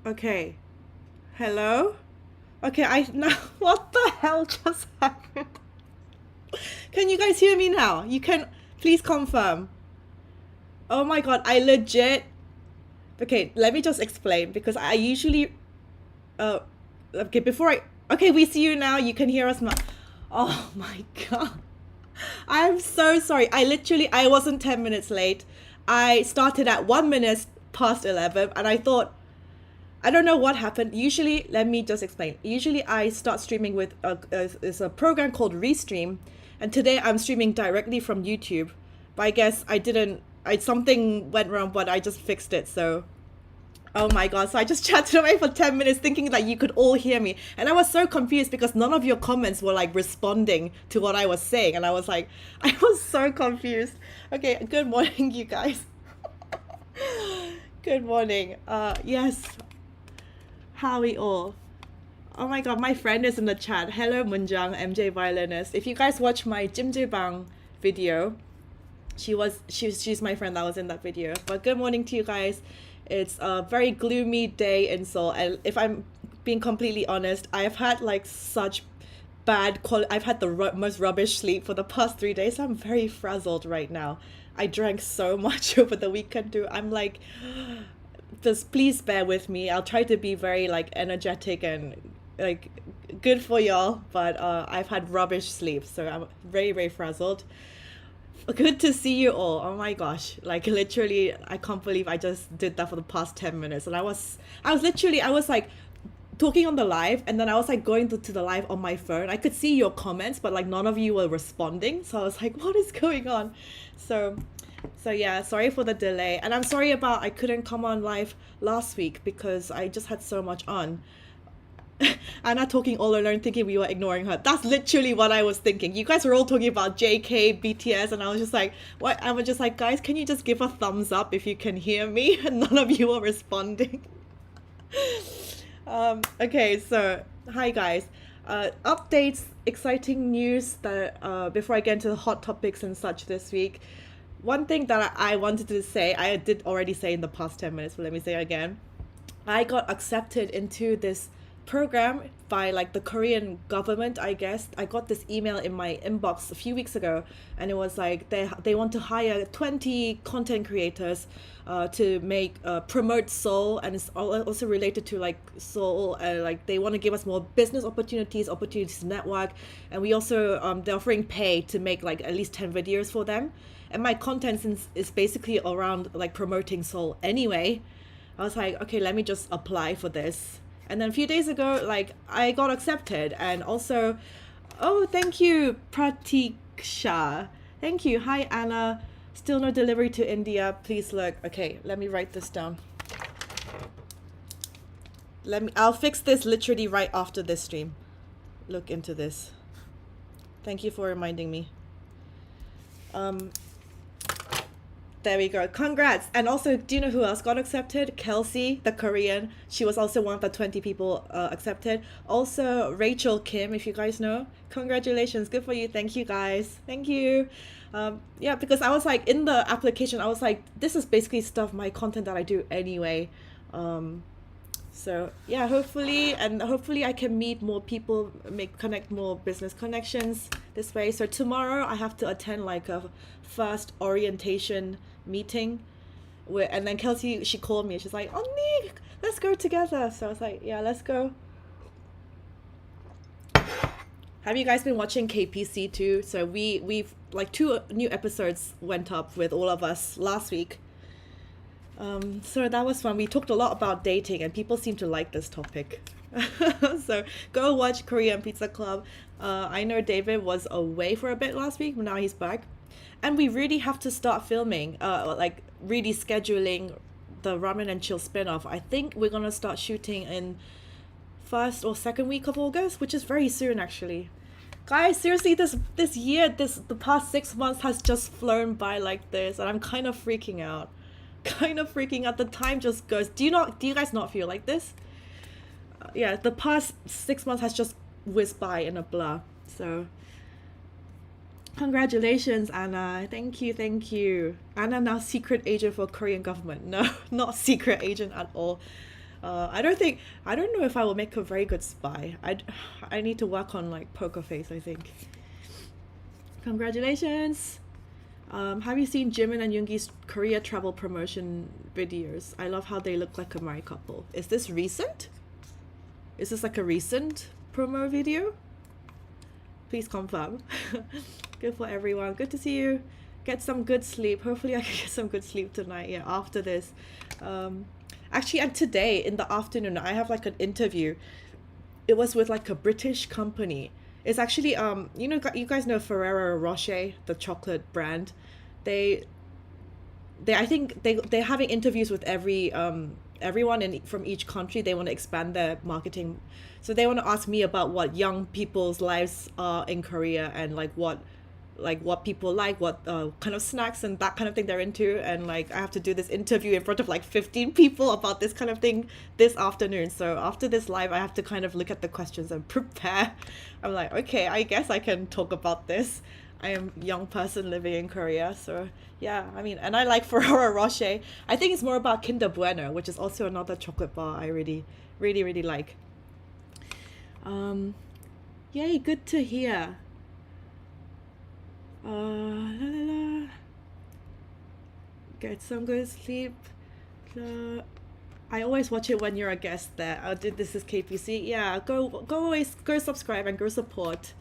Okay. Hello? Okay, I now what the hell just happened? Can you guys hear me now? You can please confirm. Oh my god, I legit. Okay, let me just explain because I usually uh okay, before I okay, we see you now. You can hear us now. Oh my god. I'm so sorry. I wasn't 10 minutes late. I started at 1 minute past 11 and I thought I don't know what happened. Usually, let me just explain. Usually, I start streaming with is a program called Restream, and today I'm streaming directly from YouTube. But I guess I didn't. I something went wrong, but I just fixed it. So, oh my god! So I just chatted away for 10 minutes, thinking that you could all hear me, and I was so confused because none of your comments were like responding to what I was saying, and I was like, I was so confused. Okay, good morning, you guys. Good morning. Yes, how are we all? Oh my god, my friend is in the chat. Hello, Munjang, MJ violinist. If you guys watch my Jimjibang video, she's my friend that was in that video. But good morning to you guys. It's a very gloomy day in Seoul, and if I'm being completely honest, I've had like such bad quality. I've had the most rubbish sleep for the past 3 days. So I'm very frazzled right now. I drank so much over the weekend too. I'm like, just please bear with me. I'll try to be very like energetic and like good for y'all, but I've had rubbish sleep, so I'm very very frazzled. Good to see you all. Oh my gosh, like literally I can't believe I just did that for the past 10 minutes, and I was like talking on the live, and then I was like going to the live on my phone. I could see your comments, but like none of you were responding, so I was like, what is going on? So yeah, sorry for the delay, and I'm sorry about I couldn't come on live last week because I just had so much on. Anna talking all alone, thinking we were ignoring her. That's literally what I was thinking. You guys were all talking about JK, BTS, and I was just like, what? I was just like, guys, can you just give a thumbs up if you can hear me? And none of you were responding. Okay, so hi guys. Updates, exciting news that before I get into the hot topics and such this week. One thing that I wanted to say, I did already say in the past 10 minutes, but let me say it again. I got accepted into this program by like the Korean government, I guess. I got this email in my inbox a few weeks ago, and it was like they want to hire 20 content creators to make promote Seoul, and it's also related to like Seoul. Like they want to give us more business opportunities to network, and we also they're offering pay to make like at least 10 videos for them. And my content is basically around like promoting Seoul anyway. I was like, okay, let me just apply for this. And then a few days ago, like I got accepted, and also, oh, thank you, Pratiksha. Thank you. Hi, Anna. Still no delivery to India. Please look. Okay, let me write this down. I'll fix this literally right after this stream. Look into this. Thank you for reminding me. There we go. Congrats. And also, do you know who else got accepted? Kelsey, the Korean. She was also one of the 20 people accepted. Also, Rachel Kim, if you guys know. Congratulations. Good for you. Thank you, guys. Thank you. Yeah, because I was like, in the application, I was like, this is basically my content that I do anyway. So yeah, hopefully I can meet more people, connect more business connections this way. So tomorrow I have to attend like a first orientation meeting and then Kelsey, she called me, she's like, oh Nick, let's go together. So I was like, yeah, let's go. Have you guys been watching KPC too? So we've like 2 new episodes went up with all of us last week. So that was fun. We talked a lot about dating, and people seem to like this topic. So go watch Korean Pizza Club. I know David was away for a bit last week, but now he's back. And we really have to start filming, like really scheduling the Ramen and Chill spin-off. I think we're gonna start shooting in first or second week of August, which is very soon actually. Guys, seriously, this the past 6 months has just flown by like this, and I'm kind of freaking out. The time just goes. Do you guys not feel like this? Yeah, the past 6 months has just whizzed by in a blur. So congratulations, Anna. Thank you. Anna now secret agent for Korean government. No, not secret agent at all. I don't know if I will make a very good spy. I need to work on like poker face, I think. Congratulations. Have you seen Jimin and Yoongi's Korea travel promotion videos? I love how they look like a married couple. Is this recent? Is this like a recent promo video? Please confirm. Good for everyone. Good to see you. Get some good sleep. Hopefully I can get some good sleep tonight. Yeah, after this. Actually, and today in the afternoon, I have like an interview. It was with like a British company. It's actually you guys know Ferrero Rocher, the chocolate brand. I think they're having interviews with everyone from each country. They want to expand their marketing, so they want to ask me about what young people's lives are in Korea, and what people like, what kind of snacks and that kind of thing they're into. And like I have to do this interview in front of like 15 people about this kind of thing this afternoon. So after this live, I have to kind of look at the questions and prepare. I'm like, okay, I guess I can talk about this. I am a young person living in Korea, so yeah, I mean, and I like Ferrero Rocher. I think it's more about Kinder Bueno, which is also another chocolate bar I really, really, really like. Yay, good to hear. La, la, la. Get some good sleep. I always watch it when you're a guest there. This is KPC. Yeah, go subscribe and go support.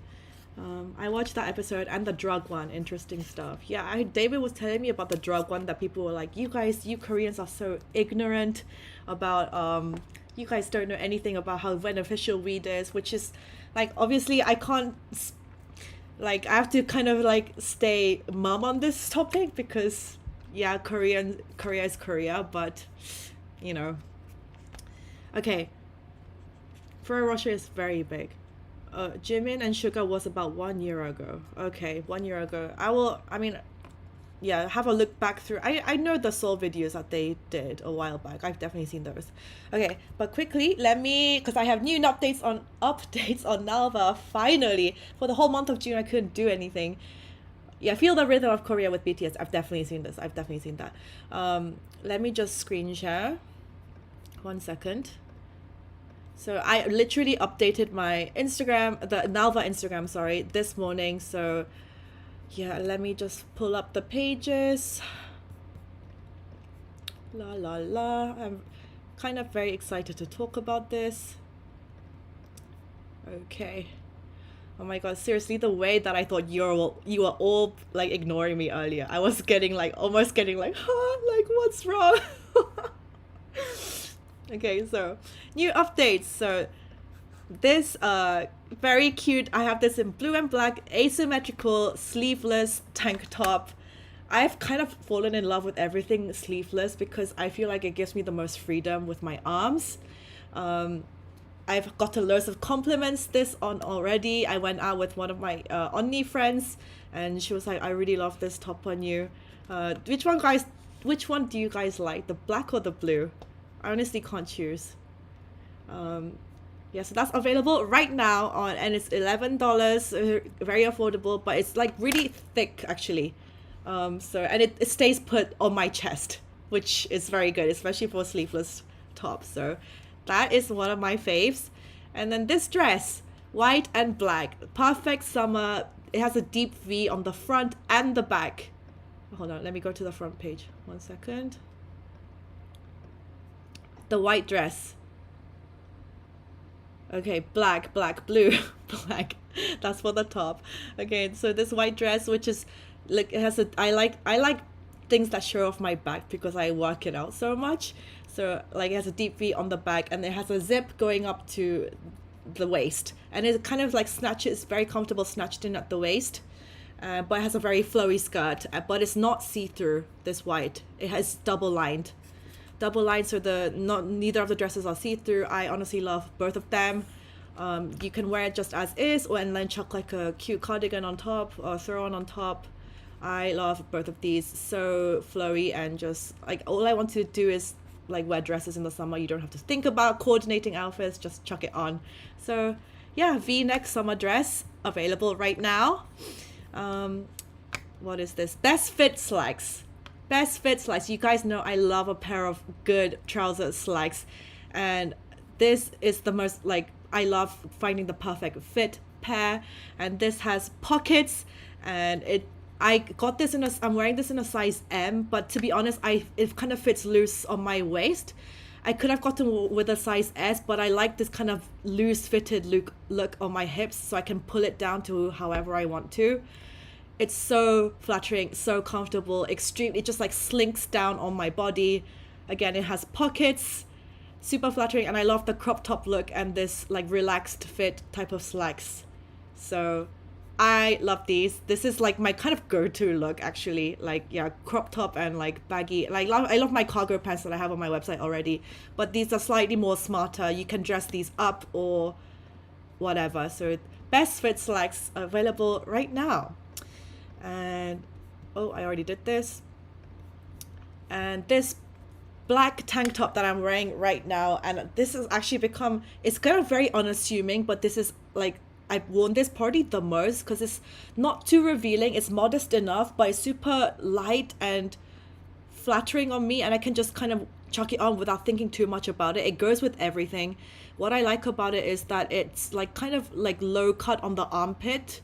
I watched that episode and the drug one. Interesting stuff. Yeah, David was telling me about the drug one, that people were like, you Koreans are so ignorant about you guys don't know anything about how beneficial weed is, which is like, obviously I can't, like, I have to kind of like stay mum on this topic because yeah, Korea is Korea, but you know. Okay, Ferrero Rocher is very big. Jimin and Suga was about 1 year ago. Okay, 1 year ago. Yeah, have a look back through. I know the Seoul videos that they did a while back. I've definitely seen those. Okay, but quickly, because I have new updates on Nalva, finally. For the whole month of June, I couldn't do anything. Yeah, Feel the Rhythm of Korea with BTS. I've definitely seen this. I've definitely seen that. Let me just screen share. 1 second. So I literally updated my Instagram, the Nalva Instagram, sorry, this morning. So yeah, let me just pull up the pages. La la la. I'm kind of very excited to talk about this. Okay. Oh my god, seriously, the way that I thought you were all like ignoring me earlier. I was getting like, almost getting like, like what's wrong? Okay, so new updates. So this very cute, I have this in blue and black asymmetrical sleeveless tank top. I've kind of fallen in love with everything sleeveless because I feel like it gives me the most freedom with my arms. I've gotten loads of compliments this on already. I went out with one of my Onni friends and she was like, I really love this top on you. Which one do you guys like, the black or the blue? I honestly can't choose. Yeah, so that's available right now and it's $11, very affordable, but it's like really thick actually. And it stays put on my chest, which is very good, especially for sleeveless tops. So that is one of my faves. And then this dress, white and black, perfect summer. It has a deep V on the front and the back. Hold on, let me go to the front page. 1 second. The white dress. Okay, black, blue, black. That's for the top. Okay, so this white dress, which is like, it has I like things that show off my back because I work it out so much. So like it has a deep V on the back and it has a zip going up to the waist, and it kind of like snatches, very comfortable snatched in at the waist, but it has a very flowy skirt, but it's not see-through. This white, it has double lined, so neither of the dresses are see-through. I honestly love both of them. You can wear it just as is, and then chuck like a cute cardigan on top or throw on top. I love both of these, so flowy, and just like all I want to do is like wear dresses in the summer. You don't have to think about coordinating outfits, just chuck it on. So yeah, V-neck summer dress available right now. What is this? Best fit slacks. You guys know I love a pair of good trouser slacks. And this is the most, like, I love finding the perfect fit pair. And this has pockets, and I got this in a, I'm wearing this in a size M, but to be honest, it kind of fits loose on my waist. I could have gotten with a size S, but I like this kind of loose fitted look on my hips, so I can pull it down to however I want to. It's so flattering, so comfortable, extreme. It just like slinks down on my body. Again, it has pockets, super flattering, and I love the crop top look and this like relaxed fit type of slacks. So I love these. This is like my kind of go-to look, actually. Like, yeah, crop top and like baggy. Like, I love my cargo pants that I have on my website already, but these are slightly more smarter. You can dress these up or whatever. So best fit slacks available right now. And oh, I already did this. And this black tank top that I'm wearing right now, and this has actually become, it's kind of very unassuming, but this is like, I've worn this probably the most because it's not too revealing. It's modest enough, but it's super light and flattering on me, and I can just kind of chuck it on without thinking too much about it. It goes with everything. What I like about it is that it's like kind of like low cut on the armpit.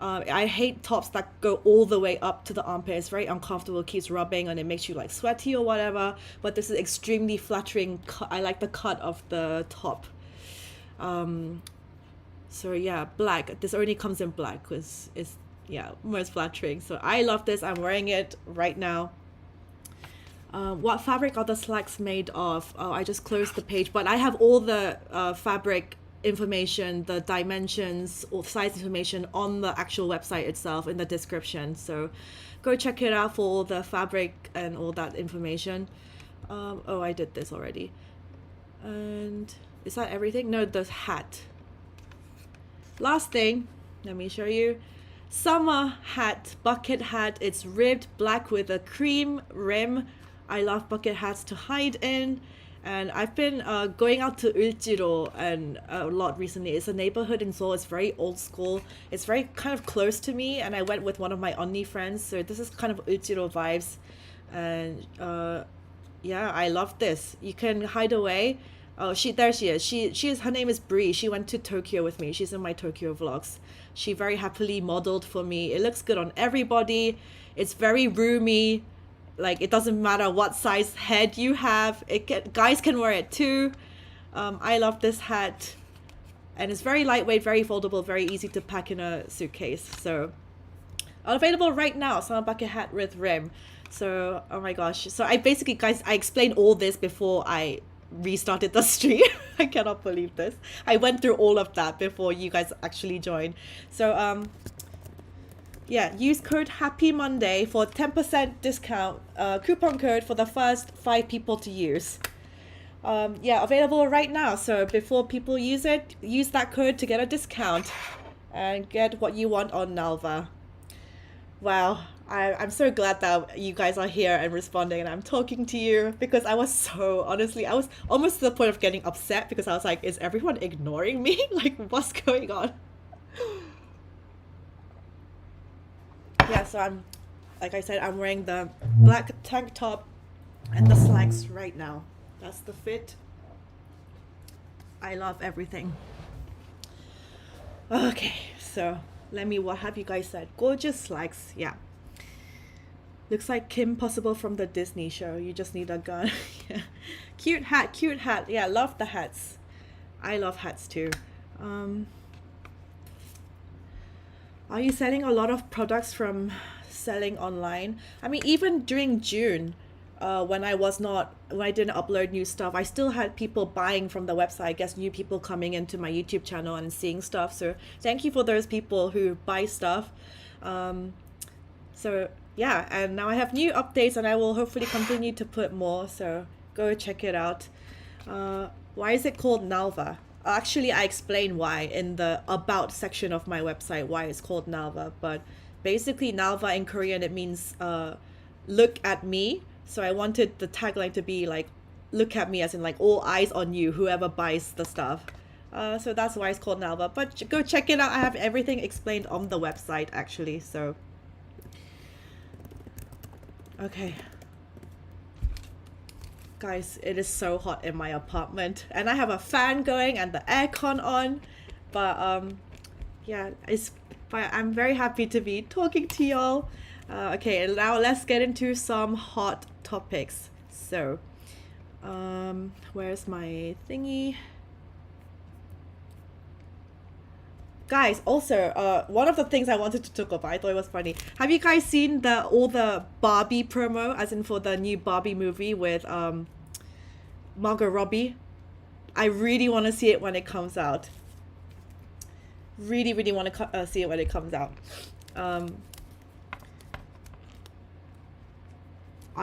I hate tops that go all the way up to the armpit. It's very uncomfortable, it keeps rubbing and it makes you like sweaty or whatever, but this is extremely flattering. I like the cut of the top. So yeah, black. This only comes in black because it's, yeah, most flattering. So I love this. I'm wearing it right now. What fabric are the slacks made of? Oh, I just closed the page, but I have all the fabric information, the dimensions or size information on the actual website itself in the description. So go check it out for all the fabric and all that information. Oh, I did this already. And is that everything? No, the hat. Last thing, let me show you. Summer hat, bucket hat. It's ribbed black with a cream rim. I love bucket hats to hide in. And I've been going out to Uljiro and a lot recently. It's a neighborhood in Seoul. It's very old school. It's very kind of close to me. And I went with one of my Onni friends. So this is kind of Uljiro vibes. And yeah, I love this. You can hide away. Oh, there she is. Her name is Bree. She went to Tokyo with me. She's in my Tokyo vlogs. She very happily modeled for me. It looks good on everybody. It's very roomy. Like, it doesn't matter what size head you have. Guys can wear it too. I love this hat. And it's very lightweight, very foldable, very easy to pack in a suitcase. So, available right now. Summer bucket hat with rim. So, oh my gosh. So I basically, guys, I explained all this before I restarted the stream. I cannot believe this. I went through all of that before you guys actually joined. So yeah, use code Happy Monday for 10% discount, coupon code for the first 5 people to use. Yeah, available right now. So before people use it, use that code to get a discount and get what you want on Nalva. Wow, I'm so glad that you guys are here and responding and I'm talking to you, because I was so, honestly, I was almost to the point of getting upset because I was like, is everyone ignoring me? Like, what's going on? Yeah, so I'm, like I said, I'm wearing the black tank top and the slacks right now. That's the fit. I love everything. Okay, so what have you guys said? Gorgeous slacks, yeah. Looks like Kim Possible from the Disney show. You just need a gun. Yeah. Cute hat, cute hat. Yeah, love the hats. I love hats too. Are you selling a lot of products from selling online? I mean, even during June, when I didn't upload new stuff, I still had people buying from the website. I guess new people coming into my YouTube channel and seeing stuff. So thank you for those people who buy stuff. So yeah, and now I have new updates and I will hopefully continue to put more. So go check it out. Why is it called Nalva? Actually, I explain why in the about section of my website, why it's called Nalva. But basically, Nalva in Korean, it means look at me. So I wanted the tagline to be like, look at me, as in like all eyes on you, whoever buys the stuff. So that's why it's called Nalva. But go check it out. I have everything explained on the website, actually. So, okay. Guys, it is so hot in my apartment, and I have a fan going and the aircon on. But yeah, it's fine. I'm very happy to be talking to y'all. Okay, and now let's get into some hot topics. So, where's my thingy? Guys, also, one of the things I wanted to talk about, I thought it was funny. Have you guys seen all the Barbie promo, as in for the new Barbie movie with Margot Robbie? I really want to see it when it comes out. Really, really want to see it when it comes out. Are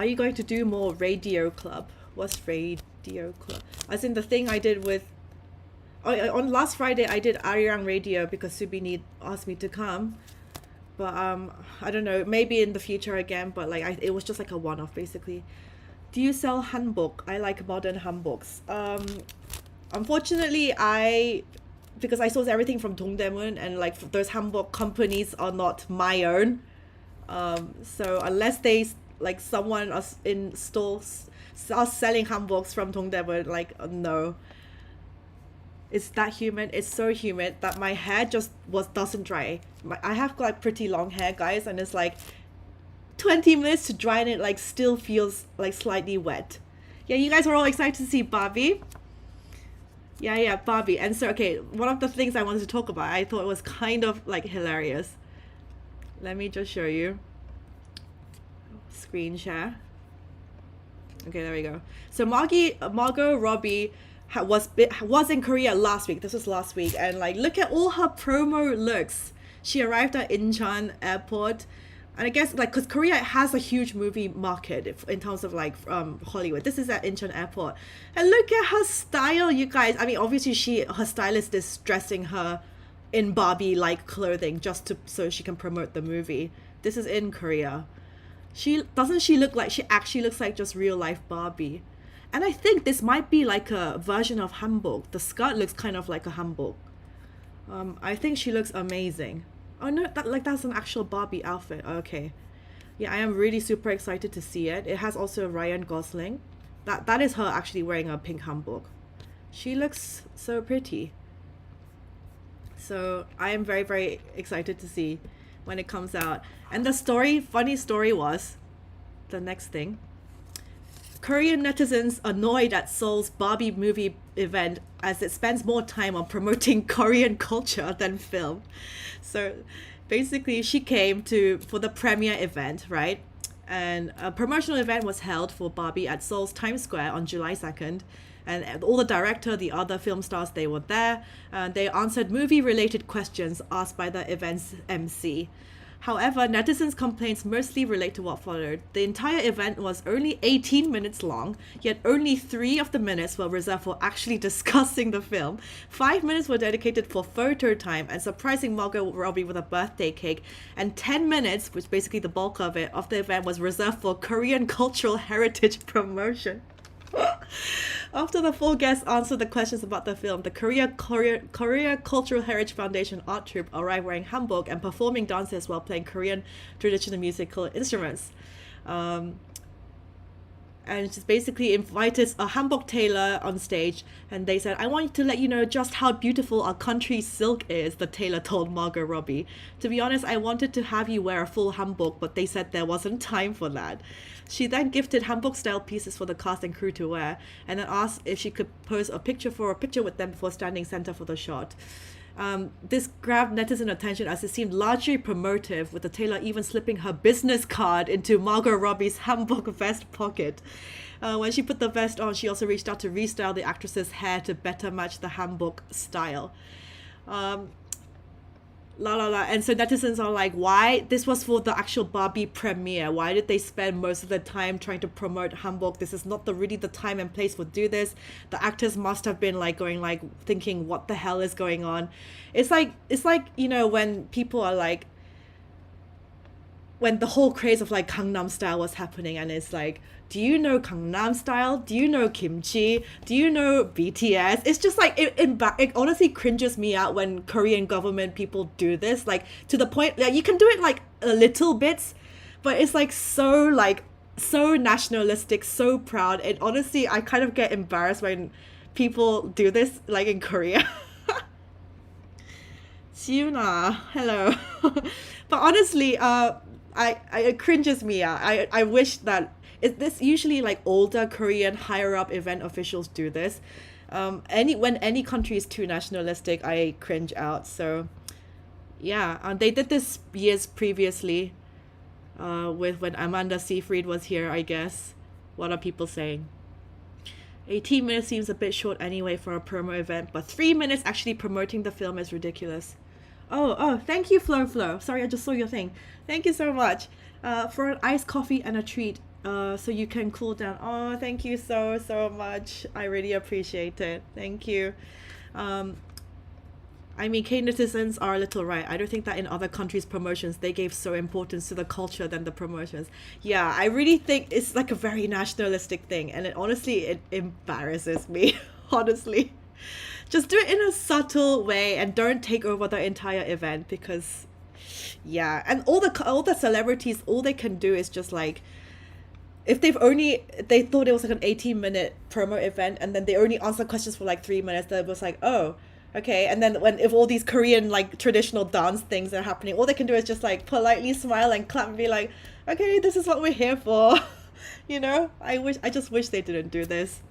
you going to do more radio club? What's radio club? As in the thing I did with... on last Friday, I did Arirang Radio because Subini asked me to come. But I don't know, maybe in the future again, but like it was just like a one-off basically. Do you sell hanbok? I like modern hanboks. Unfortunately, because I source everything from Dongdaemun, and like those hanbok companies are not my own. So unless they like someone in stores are selling hanboks from Dongdaemun, like no. It's that humid. It's so humid that my hair just doesn't dry. I have like pretty long hair, guys, and it's like 20 minutes to dry, and it like still feels like slightly wet. Yeah, you guys are all excited to see Barbie. Yeah, Barbie. And so, okay, one of the things I wanted to talk about, I thought it was kind of like hilarious. Let me just show you. Screen share. Okay, there we go. So Margot Robbie was in Korea last week. This was last week, and like look at all her promo looks. She arrived at Incheon airport, and I guess like because Korea has a huge movie market in terms of like Hollywood. This is at Incheon airport, and look at her style, you guys. I mean, obviously her stylist is dressing her in Barbie like clothing so she can promote the movie. This is in Korea. She look like she actually looks like just real life Barbie. And I think this might be like a version of hanbok. The skirt looks kind of like a hanbok. I think she looks amazing. Oh no, that's an actual Barbie outfit. Okay. Yeah, I am really super excited to see it. It has also Ryan Gosling. That is her actually wearing a pink hanbok. She looks so pretty. So I am very, very excited to see when it comes out. And the funny story was, the next thing. Korean netizens annoyed at Seoul's Barbie movie event as it spends more time on promoting Korean culture than film. So basically she came for the premiere event, right? And a promotional event was held for Barbie at Seoul's Times Square on July 2nd. And all the director, the other film stars, they were there. They answered movie-related questions asked by the event's MC. However, netizens' complaints mostly relate to what followed. The entire event was only 18 minutes long, yet only 3 of the minutes were reserved for actually discussing the film. 5 minutes were dedicated for photo time and surprising Margot Robbie with a birthday cake. And 10 minutes, which basically the bulk of the event was reserved for Korean cultural heritage promotion. After the 4 guests answered the questions about the film, the Korea Cultural Heritage Foundation art troupe arrived wearing hanbok and performing dances while playing Korean traditional musical instruments. And just basically invited a hanbok tailor on stage, and they said, "I want to let you know just how beautiful our country's silk is," the tailor told Margot Robbie. "To be honest, I wanted to have you wear a full hanbok, but they said there wasn't time for that." She then gifted hanbok-style pieces for the cast and crew to wear, and then asked if she could pose a picture with them before standing center for the shot. This grabbed netizen attention as it seemed largely promotive, with the tailor even slipping her business card into Margot Robbie's hanbok vest pocket. When she put the vest on, she also reached out to restyle the actress's hair to better match the hanbok style. And so netizens are like, why? This was for the actual Barbie premiere. Why did they spend most of the time trying to promote hanbok? This is not really the time and place for do this. The actors must have been like going like thinking, what the hell is going on? It's like, you know, when people are like, when the whole craze of like Gangnam Style was happening, and it's like, do you know Gangnam Style? Do you know kimchi? Do you know BTS? It's just like, it honestly cringes me out when Korean government people do this, like to the point that you can do it like a little bits, but it's like so like so nationalistic, so proud. And honestly, I kind of get embarrassed when people do this, like in Korea. Siuna, hello. But honestly, it cringes me out. I wish that this usually like older Korean higher up event officials do this. When any country is too nationalistic, I cringe out. So yeah, they did this years previously, with when Amanda Seyfried was here, I guess. What are people saying? 18 minutes seems a bit short anyway for a promo event, but 3 minutes actually promoting the film is ridiculous. Oh, thank you, Flo. Sorry, I just saw your thing. Thank you so much. For an iced coffee and a treat, so you can cool down. Oh, thank you so much. I really appreciate it. Thank you. I mean, K-netizens are a little right. I don't think that in other countries' promotions, they gave so importance to the culture than the promotions. Yeah, I really think it's like a very nationalistic thing. And it embarrasses me, honestly. Just do it in a subtle way and don't take over the entire event because, yeah. And all the celebrities, all they can do is just like, if they thought it was like an 18-minute promo event and then they only answer questions for like 3 minutes, then it was like, oh, okay. And then if all these Korean like traditional dance things are happening, all they can do is just like politely smile and clap and be like, okay, this is what we're here for. You know, I just wish they didn't do this.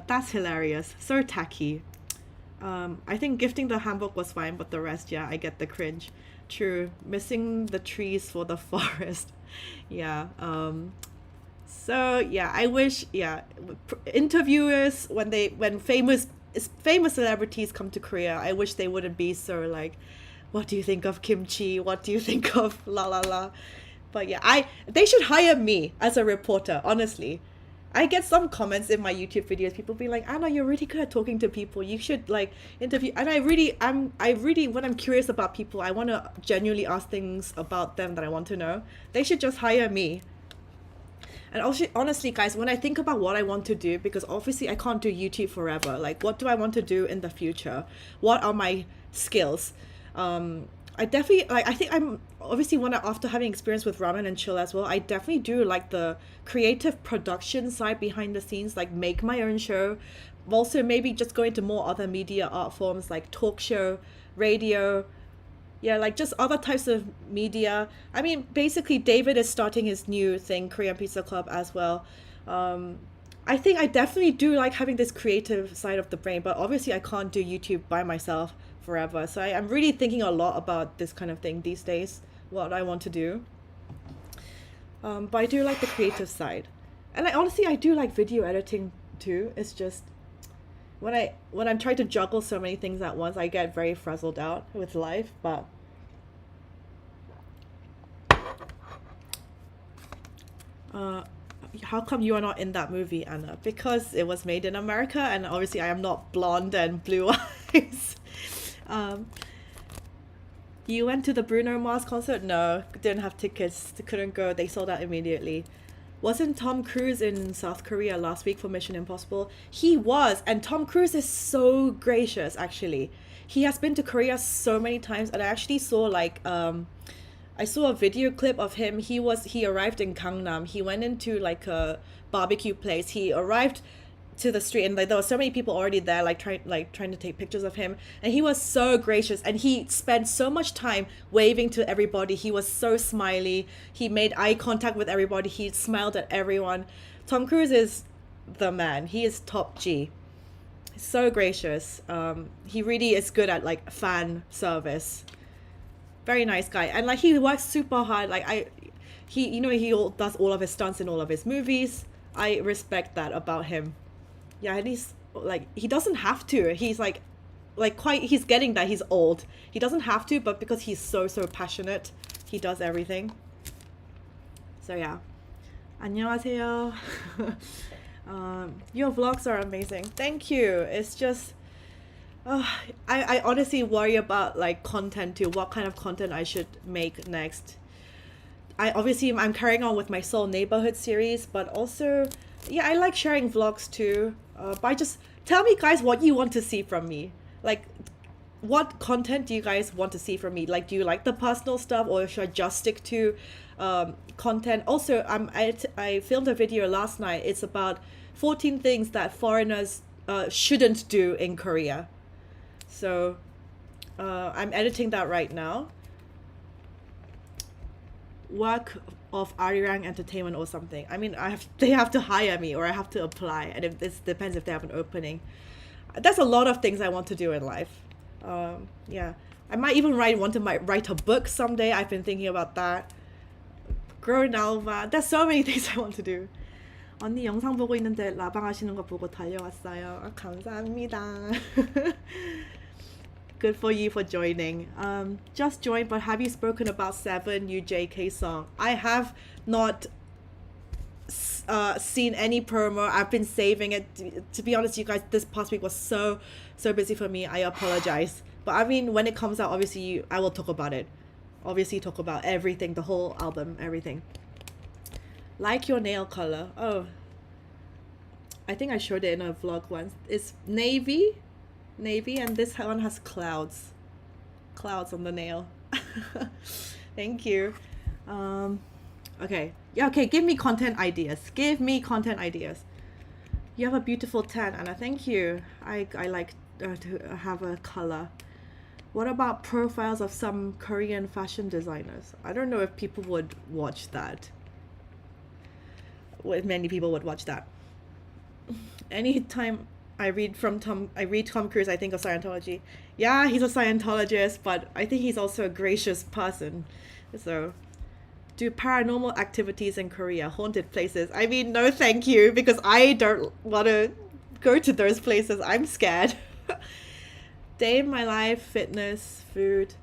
That's hilarious. So tacky. I think gifting the handbook was fine, but the rest, yeah, I get the cringe. True. Missing the trees for the forest. Yeah. So yeah, I wish, yeah, interviewers when famous celebrities come to Korea, I wish they wouldn't be so like, what do you think of kimchi? What do you think of la la la? But yeah, they should hire me as a reporter, honestly. I get some comments in my YouTube videos, people be like, Anna, you're really good at talking to people. You should like interview. And I really, when I'm curious about people, I want to genuinely ask things about them that I want to know. They should just hire me. And also, honestly, guys, when I think about what I want to do, because obviously I can't do YouTube forever. Like, what do I want to do in the future? What are my skills? I definitely like. I think I'm obviously after having experience with Ramen and Chill as well. I definitely do like the creative production side behind the scenes, like make my own show. Also, maybe just go into more other media art forms like talk show, radio. Yeah, like just other types of media. I mean, basically, David is starting his new thing, Korean Pizza Club, as well. I think I definitely do like having this creative side of the brain, but obviously I can't do YouTube by myself forever. So I'm really thinking a lot about this kind of thing these days, what I want to do. But I do like the creative side. And I do like video editing too. It's just when I'm trying to juggle so many things at once, I get very frazzled out with life. But how come you are not in that movie, Anna? Because it was made in America, and obviously I am not blonde and blue eyes. You went to the Bruno Mars concert? No, didn't have tickets, couldn't go. They sold out immediately. Wasn't Tom Cruise in South Korea last week for Mission Impossible? He was, and Tom Cruise is so gracious, actually. He has been to Korea so many times, and I actually saw like I saw a video clip of him. He arrived in Gangnam. He went into like a barbecue place. He arrived to the street and like there were so many people already there trying to take pictures of him, and he was so gracious and he spent so much time waving to everybody. He was so smiley. He made eye contact with everybody. He smiled at everyone. Tom Cruise is the man. He is top G. So gracious. He really is good at like fan service. Very nice guy, and like he works super hard. Like he does all of his stunts in all of his movies. I respect that about him. Yeah, and he's like, he doesn't have to. He's like he's getting that he's old. He doesn't have to, but because he's so passionate, he does everything. So yeah. 안녕하세요. Your vlogs are amazing. Thank you. It's just I honestly worry about like content too. What kind of content I should make next. I'm carrying on with my Seoul Neighborhood series, but also, yeah, I like sharing vlogs too. But just tell me, guys, what you want to see from me. Like, what content do you guys want to see from me? Like, do you like the personal stuff, or should I just stick to content? Also, I filmed a video last night. It's about 14 things that foreigners shouldn't do in Korea. So I'm editing that right now. Work of Arirang Entertainment or something. I mean, they have to hire me, or I have to apply, and if this depends if they have an opening. There's a lot of things I want to do in life. Yeah, I might even write a book someday. I've been thinking about that. Grow Nalva. There's so many things I want to do. 언니 영상 보고 있는데 라방 하시는 거 보고 달려왔어요. 아, 감사합니다. Good for you for joining. Just joined, but have you spoken about 7 new JK song? I have not seen any promo. I've been saving it. To be honest, you guys, this past week was so busy for me. I apologize. But I mean, when it comes out, obviously, I will talk about it. Obviously, talk about everything, the whole album, everything. Like your nail color. Oh, I think I showed it in a vlog once. It's navy, and this one has clouds on the nail. Thank you. Okay. Yeah, okay, give me content ideas. You have a beautiful tan, Anna. Thank you. I like to have a color. What about profiles of some Korean fashion designers? I don't know if people would watch that. If many people would watch that. Anytime I read Tom Cruise, I think of Scientology. Yeah, he's a Scientologist, but I think he's also a gracious person. So, do paranormal activities in Korea, haunted places? I mean, no thank you, because I don't want to go to those places. I'm scared. Day in my life, fitness, food.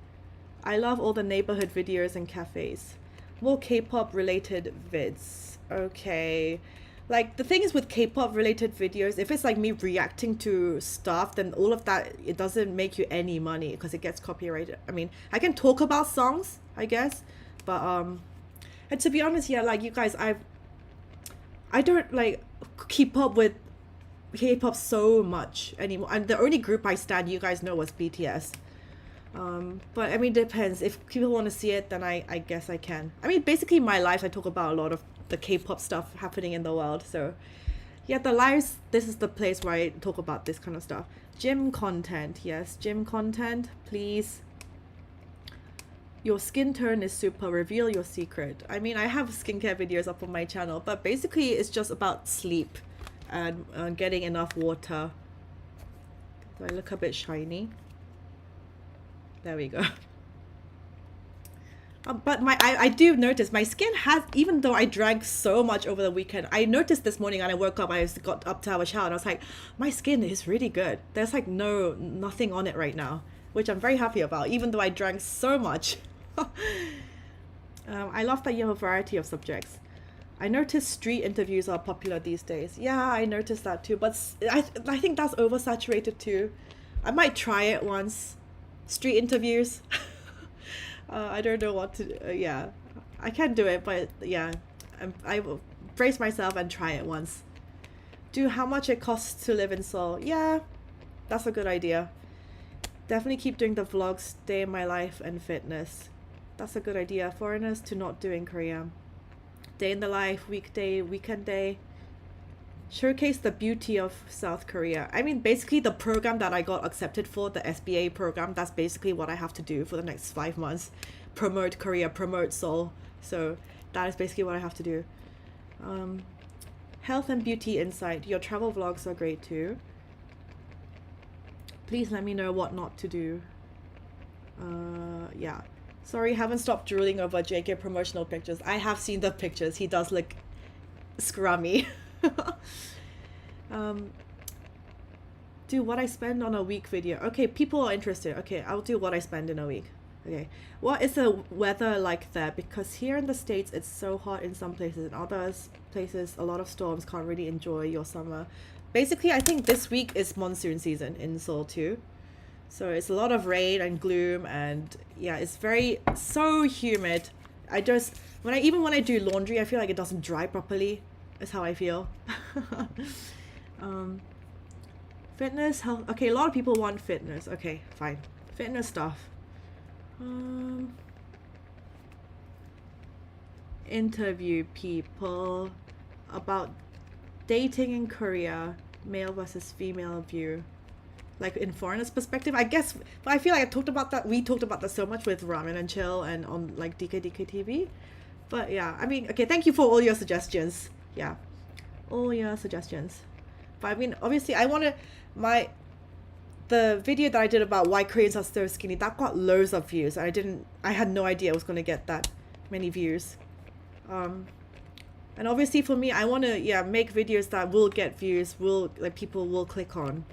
I love all the neighborhood videos and cafes. More K-pop related vids. Okay. Like, the thing is with K-pop related videos, if it's like me reacting to stuff, then all of that, it doesn't make you any money because it gets copyrighted. I mean, I can talk about songs, I guess, but and to be honest, yeah, like you guys, I don't like keep up with K-pop so much anymore. And the only group I stan, you guys know, was BTS. But I mean, depends. If people want to see it, then I guess I can. I mean, basically my life, I talk about a lot of the K-pop stuff happening in the world. So yeah, the lives, this is the place where I talk about this kind of stuff. Gym content. Yes, gym content, please. Your skin tone is super. Reveal your secret. I mean, I have skincare videos up on my channel, but basically it's just about sleep and getting enough water. Do I look a bit shiny? There we go. But I do notice my skin has, even though I drank so much over the weekend, I noticed this morning when I woke up, I got up to have a shower and I was like, my skin is really good. There's like nothing on it right now, which I'm very happy about, even though I drank so much. I love that you have a variety of subjects. I noticed street interviews are popular these days. Yeah, I noticed that too, but I think that's oversaturated too. I might try it once. Street interviews. I don't know what to yeah, I can do it, but yeah, I will brace myself and try it once. How much it costs to live in Seoul? Yeah, that's a good idea. Definitely keep doing the vlogs, day in my life and fitness. That's a good idea. Foreigners to not do in Korea. Day in the life, weekday, weekend day. Showcase the beauty of South Korea. I mean, basically the program that I got accepted for, the SBA program, that's basically what I have to do for the next 5 months. Promote Korea, promote Seoul. So that is basically what I have to do. Health and beauty insight. Your travel vlogs are great too. Please let me know what not to do. Yeah. Sorry, haven't stopped drooling over JK promotional pictures. I have seen the pictures. He does look scrummy. Do what I spend on a week video. Okay, people are interested. Okay, I'll do what I spend in a week. Okay, what is the weather like there? Because here in the States, it's so hot in some places. In other places, a lot of storms, can't really enjoy your summer. Basically, I think this week is monsoon season in Seoul too. So it's a lot of rain and gloom, and yeah, it's so humid. Even when I do laundry, I feel like it doesn't dry properly. Is how I feel. Fitness, health. Okay, a lot of people want fitness. Okay, fine. Fitness stuff. Interview people about dating in Korea, male versus female view, like in foreigners' perspective, I guess. But I feel like we talked about that so much with Ramen and Chill and on like DK TV. But yeah, I mean, okay, thank you for all your suggestions. Yeah, all your suggestions. But I mean, obviously, the video that I did about why Koreans are so skinny, that got loads of views. I had no idea I was gonna get that many views. And obviously for me, I want to make videos that will get views, people will click on.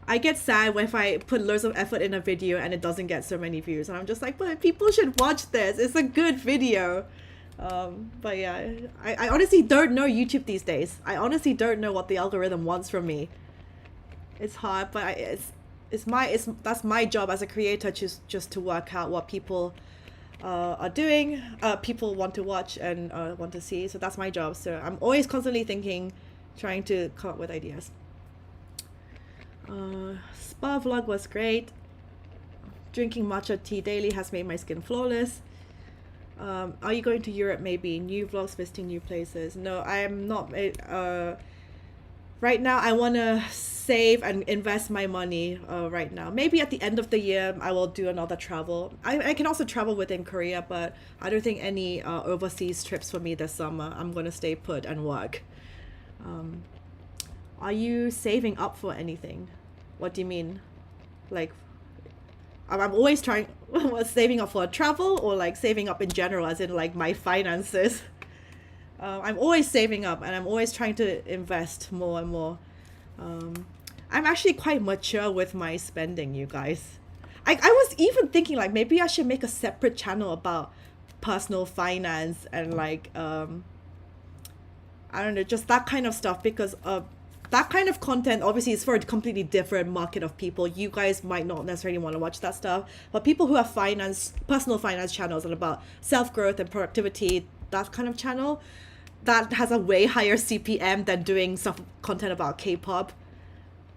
I get sad if I put loads of effort in a video and it doesn't get so many views, and I'm just like, but people should watch this, it's a good video. But yeah, I honestly don't know YouTube these days. I honestly don't know what the algorithm wants from me. It's hard, but that's my job as a creator, just to work out what people are doing, people want to watch and want to see. So that's my job. So I'm always constantly thinking, trying to come up with ideas. Spa vlog was great. Drinking matcha tea daily has made my skin flawless. Are you going to Europe? Maybe. New vlogs, visiting new places. No, I am not. Right now, I want to save and invest my money right now. Maybe at the end of the year, I will do another travel. I can also travel within Korea, but I don't think any overseas trips for me this summer. I'm going to stay put and work. Are you saving up for anything? What do you mean? Like, I'm always trying, saving up for a travel, or like saving up in general, as in like my finances? I'm always saving up, and I'm always trying to invest more and more. I'm actually quite mature with my spending, you guys. I was even thinking like maybe I should make a separate channel about personal finance and like I don't know, just that kind of stuff, because that kind of content obviously is for a completely different market of people. You guys might not necessarily want to watch that stuff, but people who have personal finance channels and about self-growth and productivity, that kind of channel, that has a way higher CPM than doing content about K-pop.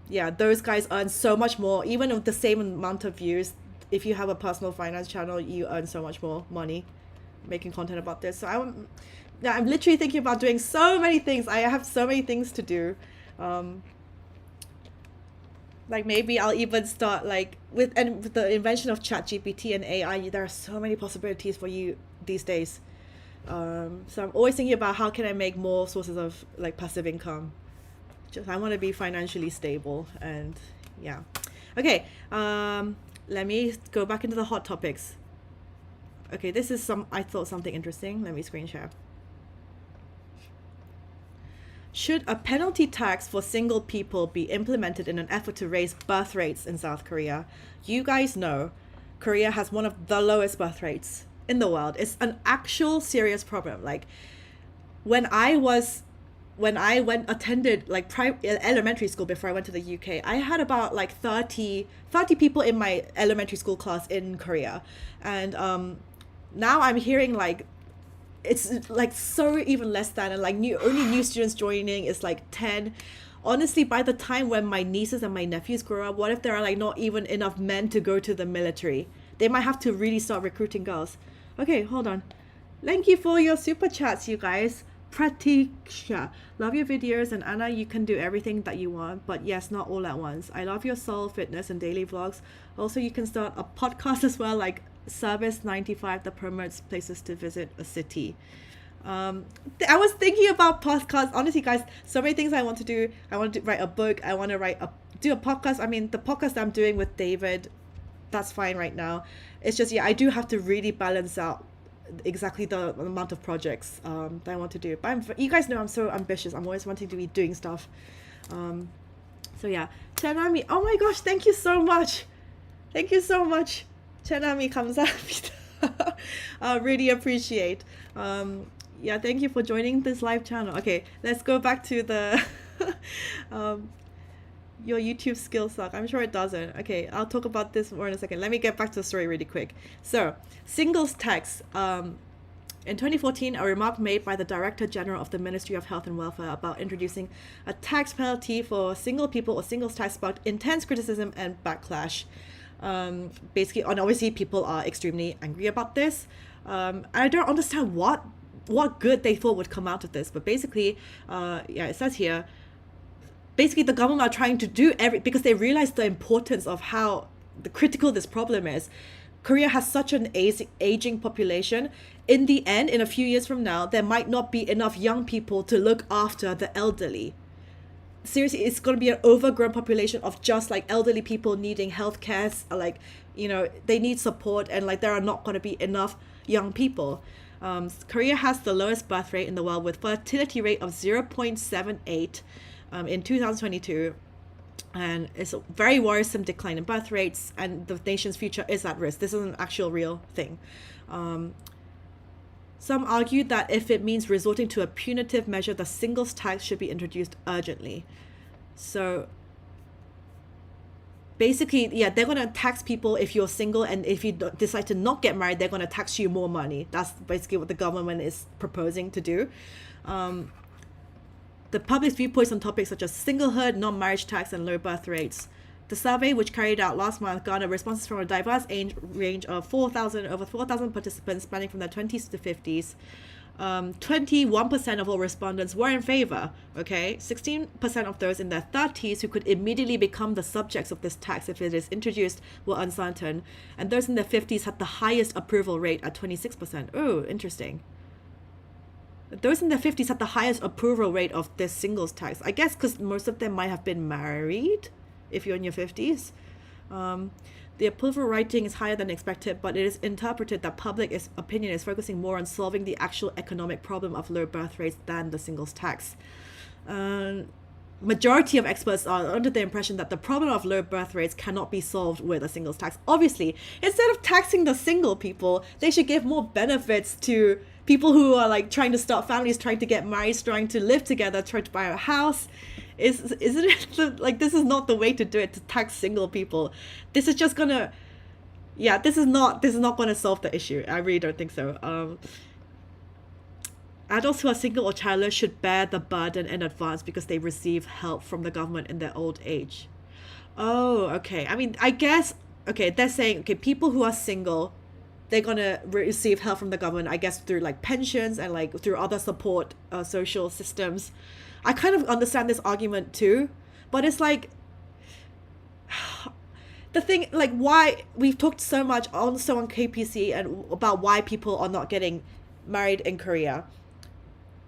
Yeah, those guys earn so much more, even with the same amount of views. If you have a personal finance channel, you earn so much more money making content about this. So I'm literally thinking about doing so many things. I have so many things to do. Like maybe I'll even start like with the invention of ChatGPT and AI, there are so many possibilities for you these days. So I'm always thinking about how can I make more sources of like passive income. I want to be financially stable, and yeah. Okay, let me go back into the hot topics. Okay, this is I thought something interesting. Let me screen share. Should a penalty tax for single people be implemented in an effort to raise birth rates in South Korea? You guys know Korea has one of the lowest birth rates in the world. It's an actual serious problem. Like when I attended like elementary school before I went to the UK, I had about like 30 people in my elementary school class in Korea. And now I'm hearing like it's like so even less than, and like only new students joining is like 10. Honestly, by the time when my nieces and my nephews grow up, what if there are like not even enough men to go to the military? They might have to really start recruiting girls. Okay, hold on. Thank you for your super chats, you guys. Pratiksha, love your videos, and Anna, you can do everything that you want, but yes, not all at once. I love your soul, fitness, and daily vlogs. Also, you can start a podcast as well, like Service 95, that promotes places to visit a city. I was thinking about podcasts. Honestly, guys, so many things I want to do. I want to write a book. I want to do a podcast. I mean, the podcast I'm doing with David, that's fine right now. It's just, I do have to really balance out exactly the amount of projects that I want to do. But you guys know I'm so ambitious. I'm always wanting to be doing stuff. So yeah, Chanami, oh my gosh, thank you so much. Thank you so much. Chanami 감사합니다. Really appreciate. Yeah, thank you for joining this live channel. Okay, let's go back to the your YouTube skills suck. I'm sure it doesn't. Okay, I'll talk about this more in a second. Let me get back to the story really quick. So, singles tax. In 2014, a remark made by the Director General of the Ministry of Health and Welfare about introducing a tax penalty for single people or singles tax sparked intense criticism and backlash. Basically, and obviously people are extremely angry about this. I don't understand what good they thought would come out of this, but basically, it says here, basically the government are trying to do because they realize the importance of how critical this problem is. Korea has such an aging population. In the end, in a few years from now, there might not be enough young people to look after the elderly. Seriously, it's going to be an overgrown population of just like elderly people needing healthcare, like, you know, they need support, and like there are not going to be enough young people. Korea has the lowest birth rate in the world with fertility rate of 0.78 in 2022. And it's a very worrisome decline in birth rates, and the nation's future is at risk. This is an actual real thing. Some argued that if it means resorting to a punitive measure, the singles tax should be introduced urgently. So basically, yeah, they're going to tax people if you're single, and if you decide to not get married, they're going to tax you more money. That's basically what the government is proposing to do. The public's viewpoints on topics such as singlehood, non-marriage tax, and low birth rates. The survey, which carried out last month, garnered responses from a diverse age range of over 4,000 participants spanning from their 20s to 50s. 21% of all respondents were in favor, okay? 16% of those in their 30s who could immediately become the subjects of this tax if it is introduced were uncertain. And those in their 50s had the highest approval rate at 26%. Oh, interesting. Those in their 50s had the highest approval rate of this singles tax. I guess because most of them might have been married if you're in your 50s. The approval rating is higher than expected, but it is interpreted that public opinion is focusing more on solving the actual economic problem of low birth rates than the singles tax. Majority of experts are under the impression that the problem of low birth rates cannot be solved with a singles tax. Obviously, instead of taxing the single people, they should give more benefits to people who are like trying to start families, trying to get married, trying to live together, trying to buy a house. Isn't it like, this is not the way to do it, to tax single people? This is just gonna, yeah, this is not gonna solve the issue. I really don't think so. Adults who are single or childless should bear the burden in advance because they receive help from the government in their old age. Oh, okay. I mean, I guess, okay, they're saying, okay, people who are single, they're gonna receive help from the government, I guess, through like pensions and like through other support social systems. I kind of understand this argument too, but it's like, the thing, like, why we've talked so much also on KPC and about why people are not getting married in Korea.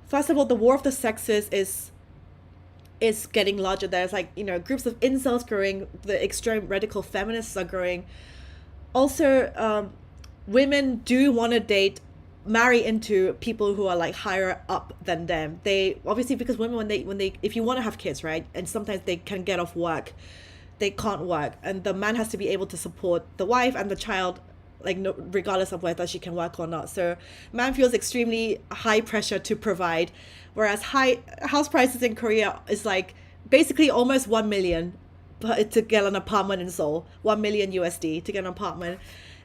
First of all, the war of the sexes is getting larger. There's like, you know, groups of incels growing, the extreme radical feminists are growing. Also, women do want to marry into people who are like higher up than them. They obviously, because women, when they if you want to have kids, right, and sometimes they can get off work, they can't work, and the man has to be able to support the wife and the child, like, no, regardless of whether she can work or not. So man feels extremely high pressure to provide, whereas high house prices in Korea is like basically almost 1 million to get an apartment in Seoul. 1 million USD to get an apartment.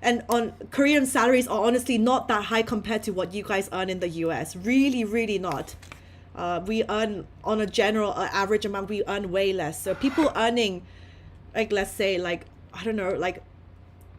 And on Korean salaries are honestly not that high compared to what you guys earn in the US. Really, really not. We earn, on a general average amount, we earn way less. So people earning, like, let's say, like, I don't know, like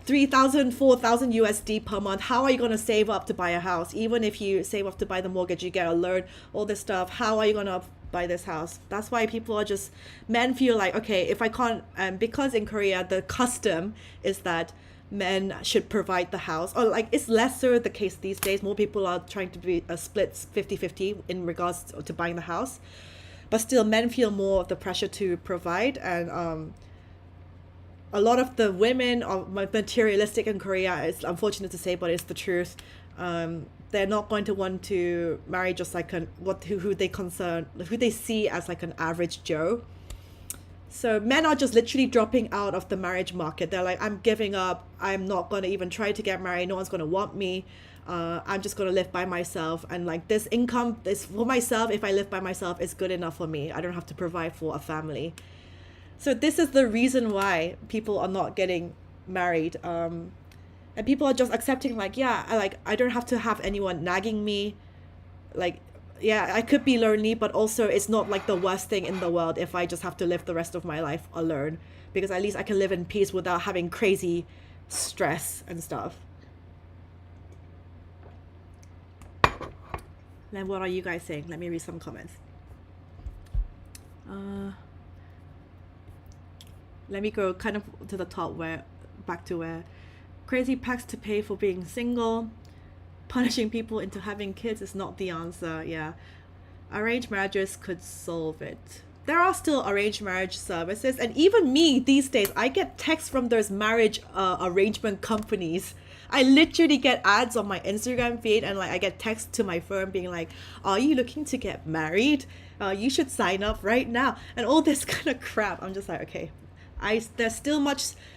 3,000, 4,000 USD per month. How are you going to save up to buy a house? Even if you save up to buy the mortgage, you get a loan, all this stuff. How are you going to buy this house? That's why people are just, men feel like, okay, if I can't, because in Korea, the custom is that men should provide the house, or like it's lesser the case these days. More people are trying to be a split 50-50 in regards to buying the house, but still men feel more of the pressure to provide. And a lot of the women are materialistic in Korea. It's unfortunate to say, but it's the truth. They're not going to want to marry just like who they see as like an average Joe. So men are just literally dropping out of the marriage market. They're like, I'm giving up. I'm not going to even try to get married. No one's going to want me. I'm just going to live by myself. And like this income is for myself. If I live by myself, it's good enough for me. I don't have to provide for a family. So this is the reason why people are not getting married. And people are just accepting like, yeah, I don't have to have anyone nagging me. Like, yeah, I could be lonely, but also it's not like the worst thing in the world if I just have to live the rest of my life alone, because at least I can live in peace without having crazy stress and stuff. Then what are you guys saying? Let me read some comments. Let me go kind of to the top, where back to where crazy packs to pay for being single. Punishing people into having kids is not the answer. Yeah, arranged marriages could solve it. There are still arranged marriage services, and even me these days, I get texts from those marriage arrangement companies. I literally get ads on my Instagram feed, and like I get texts to my phone being like, "Are you looking to get married? You should sign up right now," and all this kind of crap. I'm just like, okay, there's still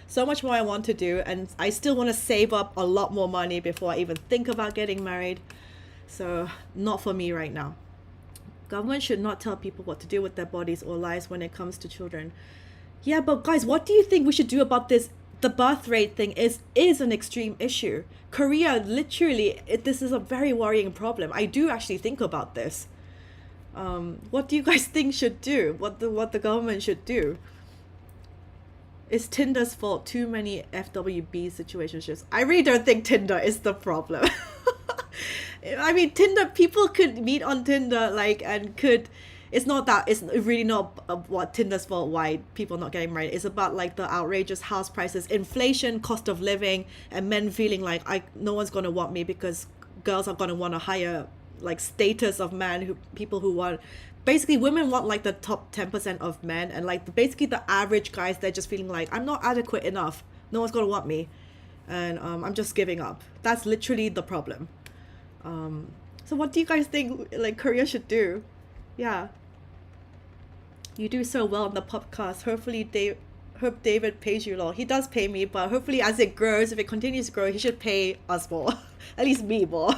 so much more I want to do, and I still want to save up a lot more money before I even think about getting married. So not for me right now. Government should not tell people what to do with their bodies or lives when it comes to children. Yeah, but guys, what do you think we should do about this? The birth rate thing is an extreme issue. Korea, literally, this is a very worrying problem. I do actually think about this. What do you guys think should do? What the government should do? Is Tinder's fault too many FWB situationships? I really don't think Tinder is the problem. I mean, Tinder, people could meet on Tinder, like, and could, it's really not what Tinder's fault why people not getting married. It's about like the outrageous house prices, inflation, cost of living, and men feeling like no one's gonna want me because girls are gonna want a higher like status of man, people who want, basically women want like the top 10% of men, and like basically the average guys, they're just feeling like I'm not adequate enough, no one's gonna want me, and I'm just giving up. That's literally the problem. So what do you guys think like Korea should do? Yeah, you do so well on the podcast. Hope David pays you all. He does pay me, but hopefully as it grows, if it continues to grow, he should pay us more. At least me more.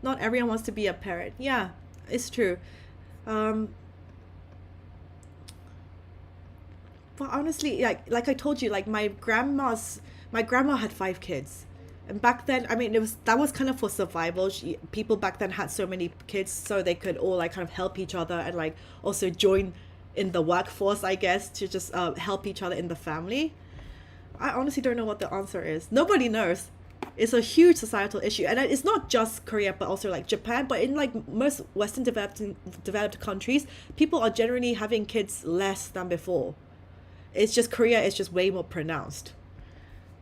Not everyone wants to be a parent. Yeah, it's true. But honestly, like I told you, like my grandma had 5 kids. And back then, I mean, that was kind of for survival. People back then had so many kids so they could all like kind of help each other, and like also join in the workforce, I guess, to just help each other in the family. I honestly don't know what the answer is. Nobody knows. It's a huge societal issue, and it's not just Korea, but also like Japan. But in like most Western developed countries, people are generally having kids less than before. It's just Korea is just way more pronounced.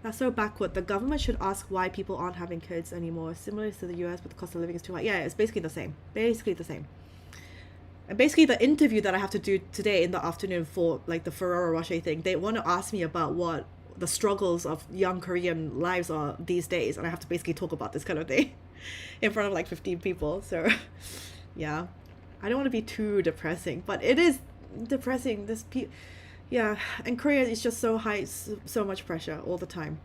That's so backward. The government should ask why people aren't having kids anymore. Similar to the US, but the cost of living is too high. Yeah, it's basically the same. And basically the interview that I have to do today in the afternoon for like the Ferrero Rocher thing, they want to ask me about what the struggles of young Korean lives are these days, and I have to basically talk about this kind of thing in front of like 15 people. So yeah, I don't want to be too depressing, but it is depressing. Yeah, and Korea is just so high, so much pressure all the time.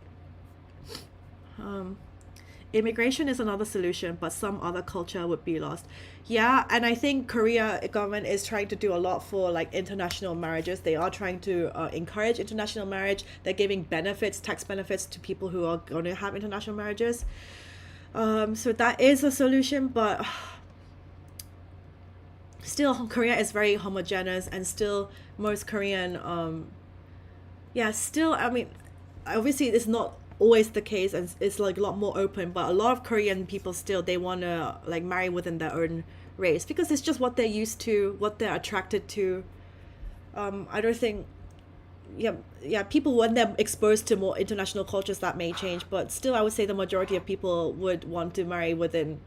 Immigration is another solution, but some other culture would be lost. Yeah, and I think Korea government is trying to do a lot for like international marriages. They are trying to encourage international marriage. They're giving tax benefits to people who are going to have international marriages. So that is a solution, but still Korea is very homogeneous, and still most Korean still, I mean, obviously it's not always the case, and it's like a lot more open, but a lot of Korean people still, they want to like marry within their own race because it's just what they're used to, what they're attracted to. I don't think people, when they're exposed to more international cultures, that may change, but still I would say the majority of people would want to marry within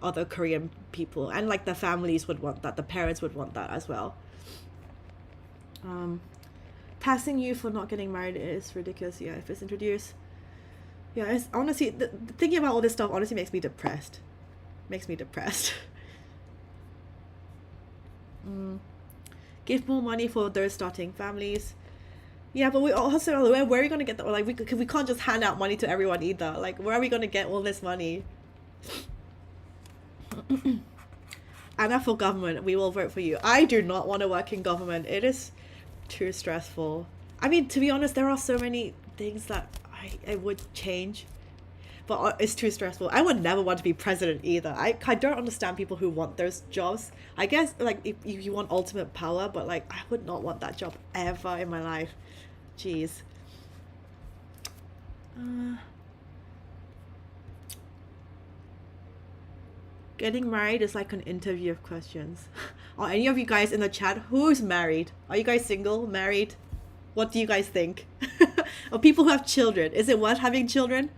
other Korean people, and like the families would want that, the parents would want that as well. Taxing you for not getting married is ridiculous. Yeah, if it's introduced. Yeah, it's honestly, thinking about all this stuff honestly makes me depressed. Give more money for those starting families. Yeah, but we also, where are we going to get that? Like, we can't just hand out money to everyone either. Like, where are we going to get all this money? Anna for government, we will vote for you. I do not want to work in government. It is too stressful. I mean, to be honest, there are so many things that I would change. But it's too stressful. I would never want to be president either. I don't understand people who want those jobs. I guess like if you want ultimate power, but like I would not want that job ever in my life. Jeez. Getting married is like an interview of questions. Are any of you guys in the chat who's married? Are you guys single, married? What do you guys think? Or people who have children, is it worth having children?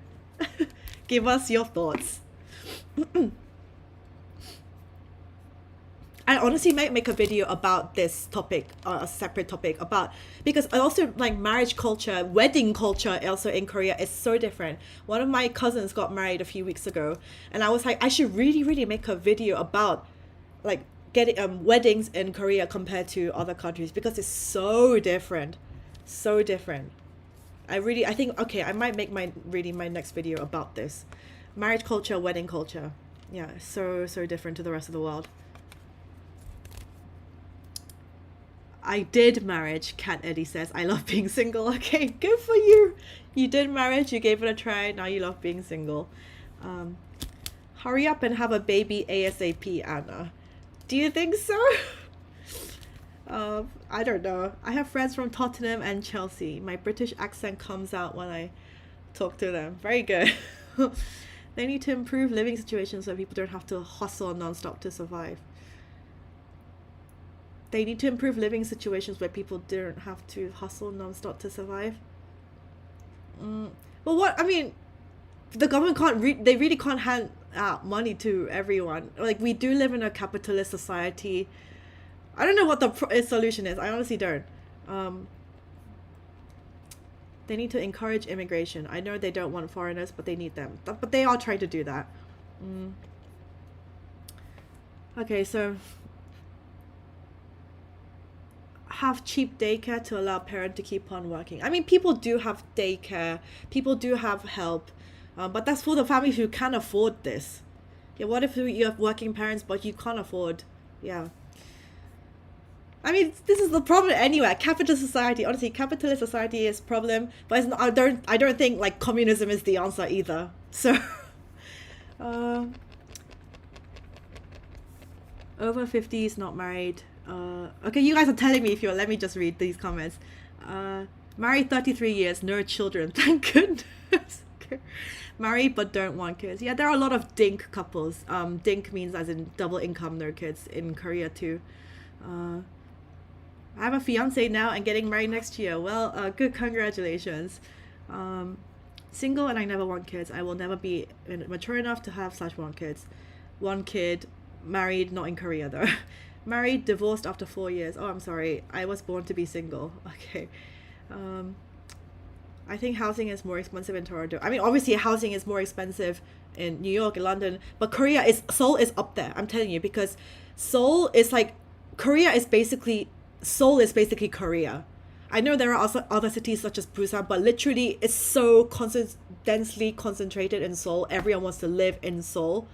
Give us your thoughts. I honestly might make a video about this topic, a separate topic about, because also like marriage culture, wedding culture also in Korea is so different. One of my cousins got married a few weeks ago, and I was like, I should really make a video about like getting weddings in Korea compared to other countries, because it's so different, so different. I think, okay, I might make my next video about this. Marriage culture, wedding culture. Yeah, so different to the rest of the world. I did marriage, Cat Eddie says. I love being single. Okay, good for you. You did marriage, you gave it a try, now you love being single. Hurry up and have a baby ASAP, Anna. Do you think so? I don't know. I have friends from Tottenham and Chelsea. My British accent comes out when I talk to them. Very good. They need to improve living situations so people don't have to hustle non-stop to survive. They need to improve living situations where people don't have to hustle non-stop to survive. Well, what, I mean, the government can't, they really can't hand out money to everyone. Like, we do live in a capitalist society. I don't know what the solution is. I honestly don't. They need to encourage immigration. I know they don't want foreigners, but they need them. But they are trying to do that. Okay, so have cheap daycare to allow parent to keep on working. I mean, people do have daycare. People do have help. But that's for the families who can't afford this. Yeah, what if you have working parents, but you can't afford? Yeah. I mean, this is the problem anywhere. Capitalist society, honestly, capitalist society is a problem, but it's not, I don't think like communism is the answer either. So, over 50s, not married. Okay, you guys are telling me if you're. Let me just read these comments. Married 33 years, no children. Thank goodness. Okay. Married but don't want kids. Yeah, there are a lot of DINK couples. DINK means as in double income, no kids in Korea too. I have a fiance now and getting married next year. Well, good, congratulations. Single and I never want kids. I will never be mature enough to have / want kids. One kid, married, not in Korea though. Married, divorced after 4 years. Oh, I'm sorry. I was born to be single. Okay. I think housing is more expensive in Toronto. I mean, obviously housing is more expensive in New York and London, but Seoul is up there. I'm telling you, because Seoul is like, Seoul is basically Korea. I know there are also other cities such as Busan, but literally it's so densely concentrated in Seoul. Everyone wants to live in Seoul.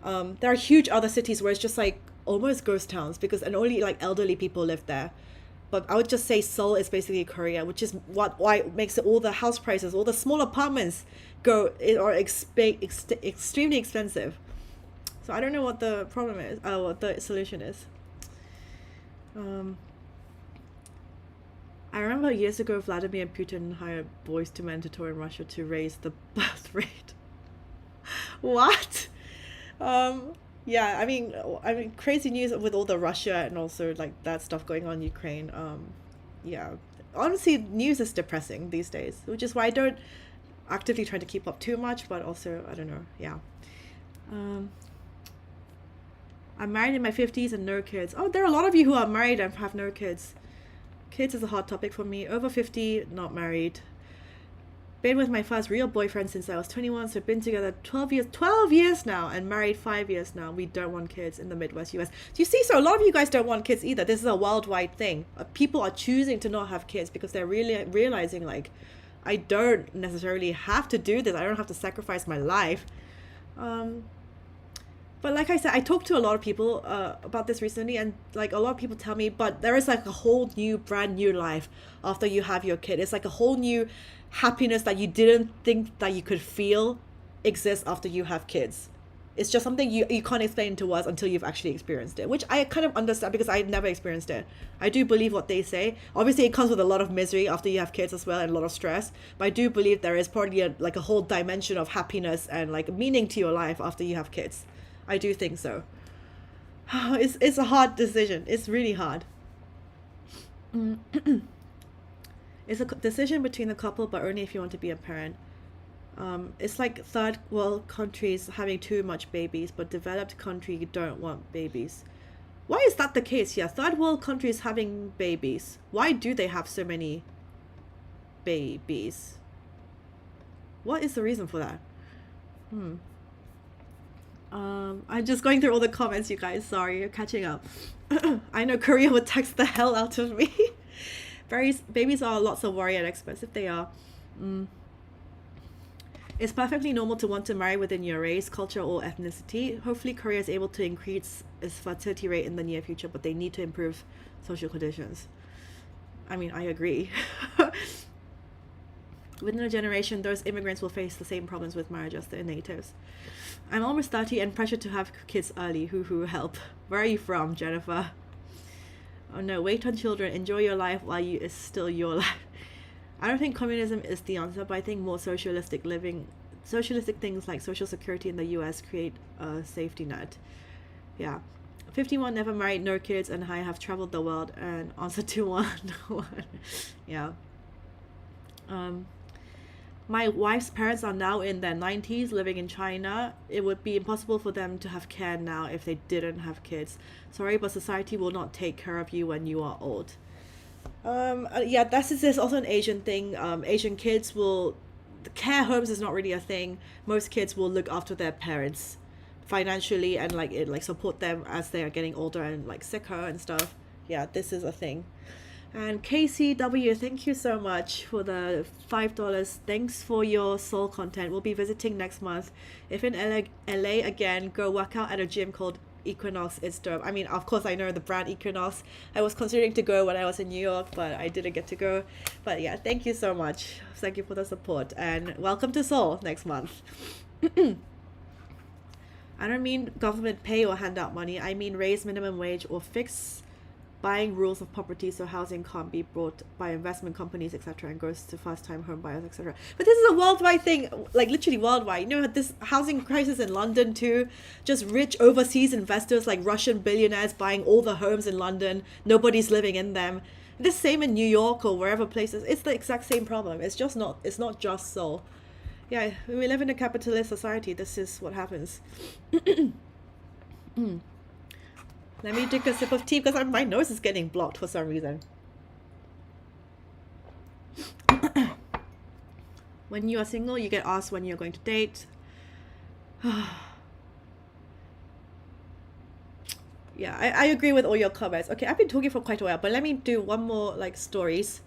There are huge other cities where it's just like almost ghost towns and only like elderly people live there. But I would just say Seoul is basically Korea, which is why it makes all the house prices, all the small apartments extremely expensive. So I don't know what the problem is, what the solution is. I remember years ago Vladimir Putin hired boys to men to tour in Russia to raise the birth rate. What? Yeah, I mean, crazy news with all the Russia and also like that stuff going on in Ukraine. Yeah, honestly, news is depressing these days, which is why I don't actively try to keep up too much, but also, I don't know, yeah. I'm married in my 50s and no kids. Oh, there are a lot of you who are married and have no kids. Kids is a hot topic for me. Over 50, not married. Been with my first real boyfriend since I was 21, so been together 12 years now, and married 5 years now. We don't want kids in the Midwest US. Do you see? So a lot of you guys don't want kids either. This is a worldwide thing. People are choosing to not have kids because they're really realizing like, I don't necessarily have to do this. I don't have to sacrifice my life. But like I said, I talked to a lot of people about this recently, and like a lot of people tell me, but there is like a whole new, brand new life after you have your kid. It's like a whole new happiness that you didn't think that you could feel exists after you have kids. It's just something you can't explain to us until you've actually experienced it, which I kind of understand because I've never experienced it. I do believe what they say. Obviously, it comes with a lot of misery after you have kids as well, and a lot of stress. But I do believe there is probably a whole dimension of happiness and like meaning to your life after you have kids. I do think so. It's a hard decision. It's really hard. It's a decision between the couple, but only if you want to be a parent. It's like third world countries having too much babies, but developed countries don't want babies. Why is that the case? Yeah, third world countries having babies. Why do they have so many babies? What is the reason for that? I'm just going through all the comments, you guys. Sorry, you're catching up. I know Korea would tax the hell out of me. Babies are lots of worry and expensive. They are. It's perfectly normal to want to marry within your race, culture, or ethnicity. Hopefully, Korea is able to increase its fertility rate in the near future, but they need to improve social conditions. I mean, I agree. Within a generation, those immigrants will face the same problems with marriage as the natives. I'm almost 30 and pressured to have kids early. Hoo, help. Where are you from, Jennifer? Oh no, wait on children. Enjoy your life while it's still your life. I don't think communism is the answer, but I think more socialistic things like social security in the US create a safety net. Yeah. 51, never married, no kids, and I have traveled the world, and answer to one. Yeah. My wife's parents are now in their 90s, living in China. It would be impossible for them to have care now if they didn't have kids. Sorry, but society will not take care of you when you are old. Yeah, this is also an Asian thing. Asian kids the care homes is not really a thing. Most kids will look after their parents financially and support them as they are getting older and sicker and stuff. Yeah, this is a thing. And KCW, thank you so much for the $5. Thanks for your soul content. We'll be visiting next month. If in LA again, go work out at a gym called Equinox. It's dope. I mean, of course I know the brand Equinox. I was considering to go when I was in New York, but I didn't get to go. But yeah, thank you so much. Thank you for the support, and welcome to Seoul next month. I don't mean government pay or hand out money. I mean raise minimum wage or fix buying rules of property so housing can't be bought by investment companies, etc., and goes to first-time home buyers, etc. But this is a worldwide thing, literally worldwide. You know, this housing crisis in London too, just rich overseas investors like Russian billionaires buying all the homes in London, nobody's living in them. The same in New York or wherever places. It's the exact same problem. It's not just Seoul. Yeah, we live in a capitalist society. This is what happens. Let me take a sip of tea because my nose is getting blocked for some reason. When you are single, you get asked when you're going to date. Yeah, I agree with all your comments. Okay, I've been talking for quite a while, but let me do one more stories.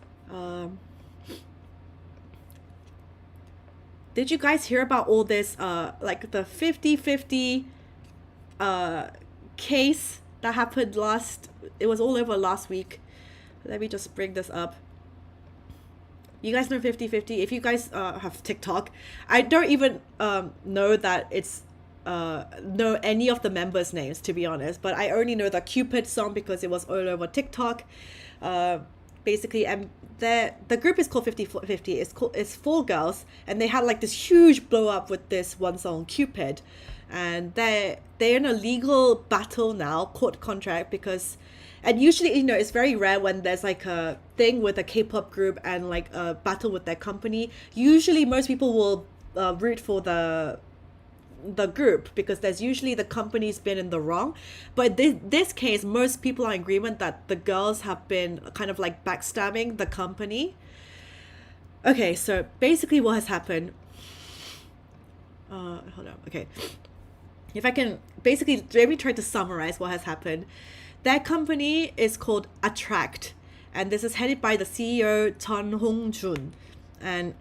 Did you guys hear about all this the 50-50 case that happened it was all over last week. Let me just bring this up. You guys know 50-50? If you guys have TikTok, I don't even know that it's know any of the members' names, to be honest, but I only know the Cupid song because it was all over TikTok. Basically, and the group is called 50-50. It's 4 girls, and they had this huge blow up with this one song, Cupid. And they're in a legal battle now, court contract, and usually, it's very rare when there's a thing with a K-pop group and a battle with their company. Usually most people will root for the group because there's usually the company's been in the wrong. But this case, most people are in agreement that the girls have been kind of backstabbing the company. Okay, so basically what has happened, hold on, okay. If I can basically let me try to summarize what has happened. Their company is called Attract, and this is headed by the CEO Ton Hong-jun, and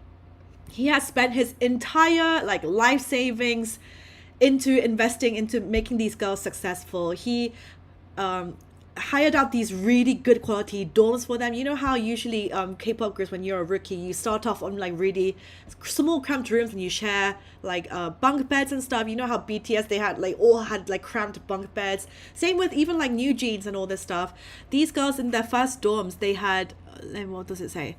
he has spent his entire life savings into investing into making these girls successful. He hired out these really good quality dorms for them. You know how usually K-pop groups, when you're a rookie, you start off on like really small cramped rooms and you share like bunk beds and stuff. You know how BTS, they had like all had like cramped bunk beds. Same with even like NewJeans and all this stuff. These girls in their first dorms, they had what does it say?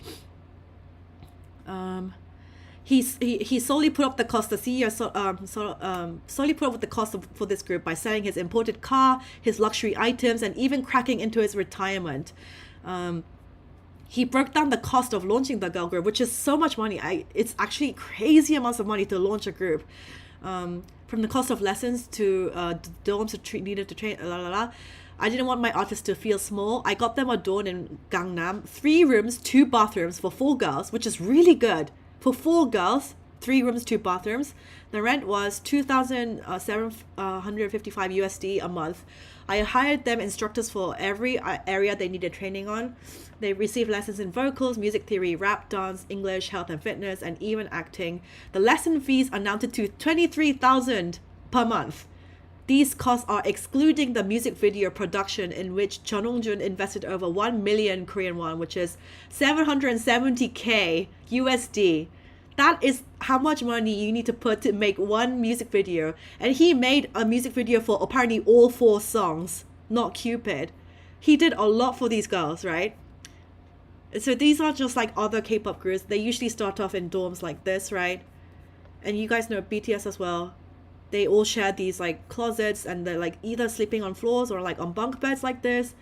He solely put up the cost. The CEO solely put up the cost for this group by selling his imported car, his luxury items, and even cracking into his retirement. He broke down the cost of launching the girl group, which is so much money. It's actually crazy amounts of money to launch a group. From the cost of lessons to dorms needed to train. I didn't want my artists to feel small. I got them a dorm in Gangnam, 3 rooms, 2 bathrooms for 4 girls, which is really good. For 4 girls, 3 rooms, 2 bathrooms. The rent was 2,755 USD a month. I hired them instructors for every area they needed training on. They received lessons in vocals, music theory, rap, dance, English, health and fitness, and even acting. The lesson fees amounted to 23,000 per month. These costs are excluding the music video production, in which Chun Hong-jun invested over 1 million Korean won, which is 770k USD. That is how much money you need to put to make one music video. And he made a music video for apparently all 4 songs, not Cupid. He did a lot for these girls, right? So these are just like other K-pop groups. They usually start off in dorms like this, right? And you guys know BTS as well. They all share these like closets, and they're like either sleeping on floors or like on bunk beds like this.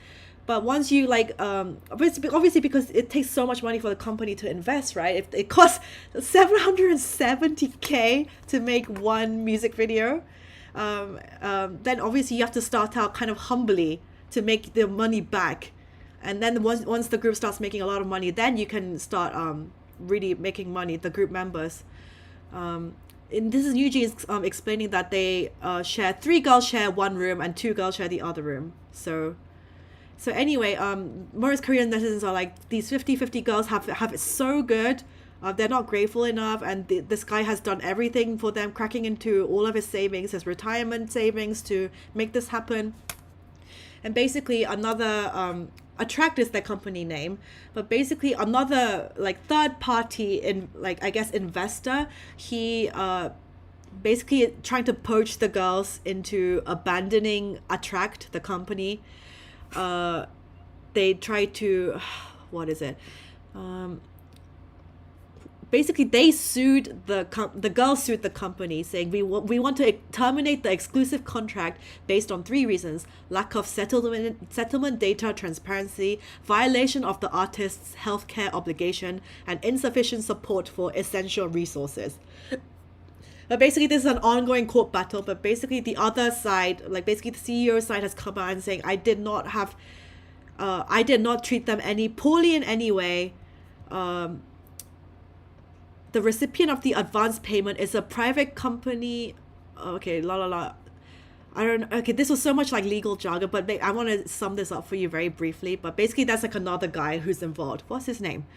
But once you like obviously because it takes so much money for the company to invest, right? If it costs 770k to make one music video, then obviously you have to start out kind of humbly to make the money back. And then once the group starts making a lot of money, then you can start really making money, the group members. And this is NewJeans explaining that they share 3 girls share 1 room and 2 girls share the other room. So anyway, most Korean netizens are like, these 50-50 girls have it so good. They're not grateful enough, and this guy has done everything for them, cracking into all of his savings, his retirement savings, to make this happen. And basically another Attract is their company name, but basically another like third party in like I guess investor, he basically trying to poach the girls into abandoning Attract, the company. They try to what is it? Basically they sued the girls sued the company, saying we want to terminate the exclusive contract based on 3 reasons: lack of settlement data transparency, violation of the artist's healthcare obligation, and insufficient support for essential resources. But basically this is an ongoing court battle, but basically the other side, like basically the CEO side, has come out and saying I did not treat them any poorly in any way. The recipient of the advance payment is a private company. Okay, I don't know. Okay, this was so much like legal jargon, but I want to sum this up for you very briefly. But basically, that's like another guy who's involved. What's his name?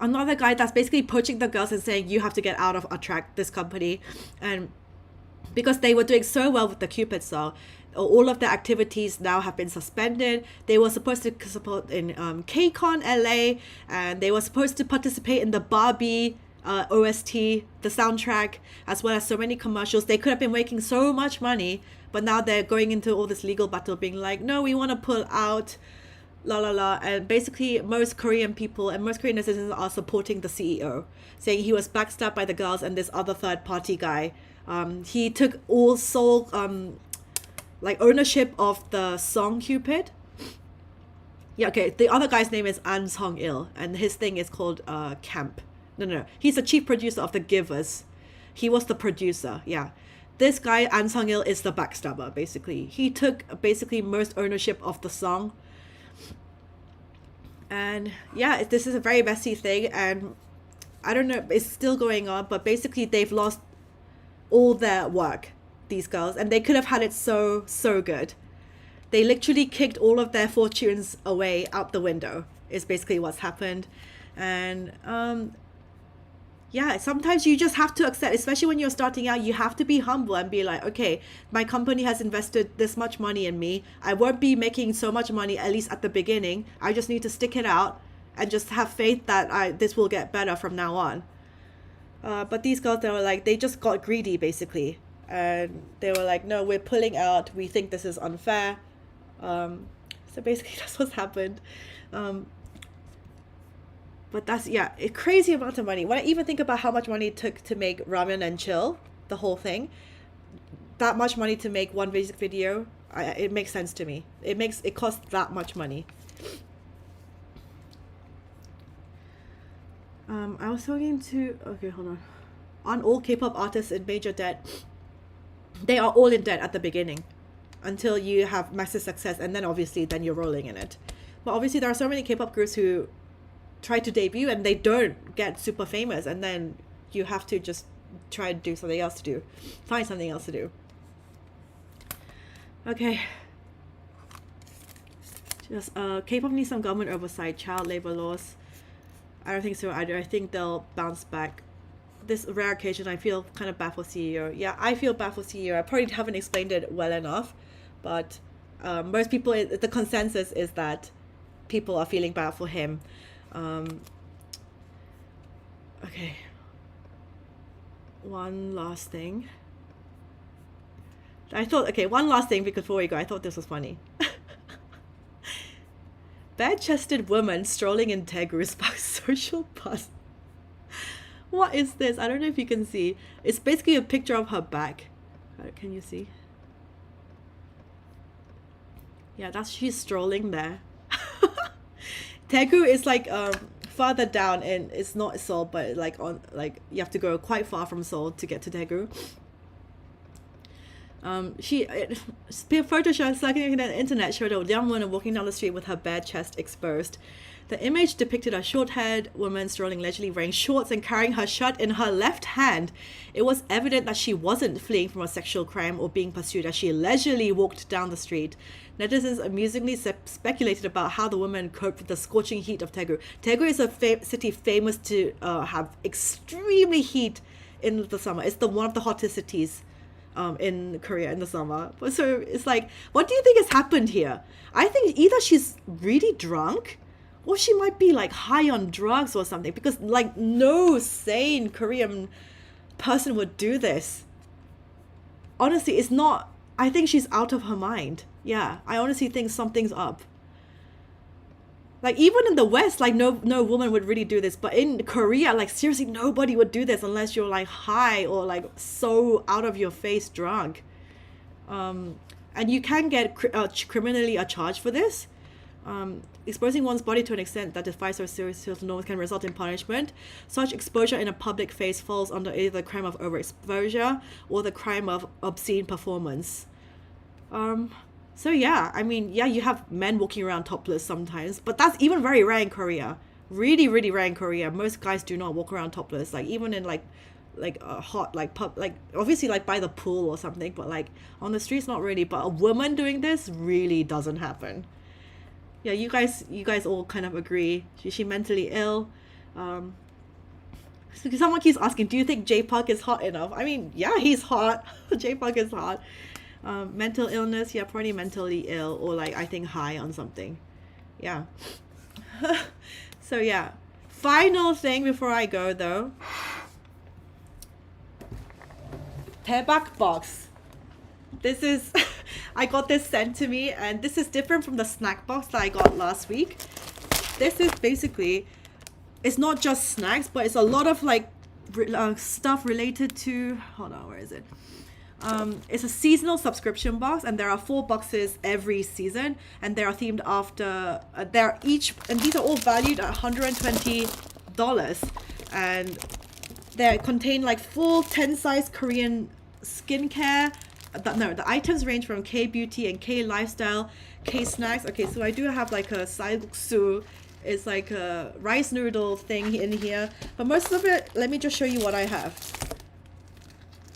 Another guy that's basically poaching the girls and saying you have to get out of Attract, this company. And because they were doing so well with the Cupid song, all of their activities now have been suspended. They were supposed to support in KCON LA, and they were supposed to participate in the Barbie OST, the soundtrack, as well as so many commercials. They could have been making so much money, but now they're going into all this legal battle, being like, no, we want to pull out, and basically most Korean people and most Korean citizens are supporting the CEO, saying he was backstabbed by the girls and this other third party guy. He took all sole like ownership of the song Cupid. Yeah, okay, the other guy's name is An Song-il, and his thing is called Camp. No, he's the chief producer of The Givers. He was the producer, yeah. This guy, An Song-il, is the backstabber, basically. He took basically most ownership of the song. And yeah, this is a very messy thing, and I don't know, it's still going on, but basically they've lost all their work, these girls, and they could have had it so good. They literally kicked all of their fortunes away out the window, is basically what's happened. And Yeah, sometimes you just have to accept, especially when you're starting out, you have to be humble and be like, okay, my company has invested this much money in me. I won't be making so much money, at least at the beginning. I just need to stick it out and just have faith that this will get better from now on. But these girls, they were like, they just got greedy basically. And they were like, no, we're pulling out. We think this is unfair. So basically that's what's happened. But that's, yeah, a crazy amount of money. When I even think about how much money it took to make Ramen and Chill, the whole thing, that much money to make one basic video, it makes sense to me. It costs that much money. I was talking to, okay, hold on. On all K-pop artists in major debt, they are all in debt at the beginning until you have massive success, and then obviously then you're rolling in it. But obviously there are so many K-pop groups who try to debut and they don't get super famous, and then you have to just try to do something else to do. Find something else to do. Okay. Just K-pop needs some government oversight, child labor laws. I don't think so either. I think they'll bounce back. This rare occasion, I feel kind of bad for CEO. Yeah, I feel bad for CEO. I probably haven't explained it well enough, but most people, the consensus is that people are feeling bad for him. Okay. One last thing. One last thing before we go. I thought this was funny. Bare-chested woman strolling in Daegu sparks social buzz. What is this? I don't know if you can see. It's basically a picture of her back. Can you see? Yeah, she's strolling there. Daegu is like farther down, and it's not Seoul, but you have to go quite far from Seoul to get to Daegu. Photo shows circulating on the internet showed a young woman walking down the street with her bare chest exposed. The image depicted a short-haired woman strolling leisurely, wearing shorts and carrying her shirt in her left hand. It was evident that she wasn't fleeing from a sexual crime or being pursued as she leisurely walked down the street. Netizens amusingly speculated about how the woman coped with the scorching heat of Daegu. Daegu is a city famous to have extremely heat in the summer. It's one of the hottest cities in Korea in the summer. So it's like, what do you think has happened here? I think either she's really drunk, or she might be like high on drugs or something, because like no sane Korean person would do this. Honestly, it's not, I think she's out of her mind. Yeah, I honestly think something's up. Like even in the West, like no woman would really do this, but in Korea, like seriously, nobody would do this unless you're like high or like so out of your face drunk. And you can get criminally charged for this. Exposing one's body to an extent that defies social norms can result in punishment. Such exposure in a public face falls under either the crime of overexposure or the crime of obscene performance. So yeah, I mean, yeah, you have men walking around topless sometimes, but that's even very rare in Korea. Really, really rare in Korea. Most guys do not walk around topless, like even in like a hot like pub, like obviously like by the pool or something, but like on the streets not really. But a woman doing this really doesn't happen. Yeah, you guys all kind of agree. Is she mentally ill? So someone keeps asking, do you think J-Park is hot enough? I mean, yeah, he's hot. J-Park is hot. Mental illness, yeah, probably mentally ill, or like I think high on something. Yeah. So yeah, final thing before I go though. Taebak box. This is I got this sent to me, and this is different from the snack box that I got last week. This is basically, it's not just snacks, but it's a lot of like stuff related to, hold on, where is it? It's a seasonal subscription box, and there are 4 boxes every season, and they are themed after they're each, and these are all valued at $120, and they contain like full 10 size Korean skincare. The items range from K-beauty and K-lifestyle, K-snacks. Okay, so I do have like a salguksu. It's like a rice noodle thing in here, but most of it, let me just show you what I have.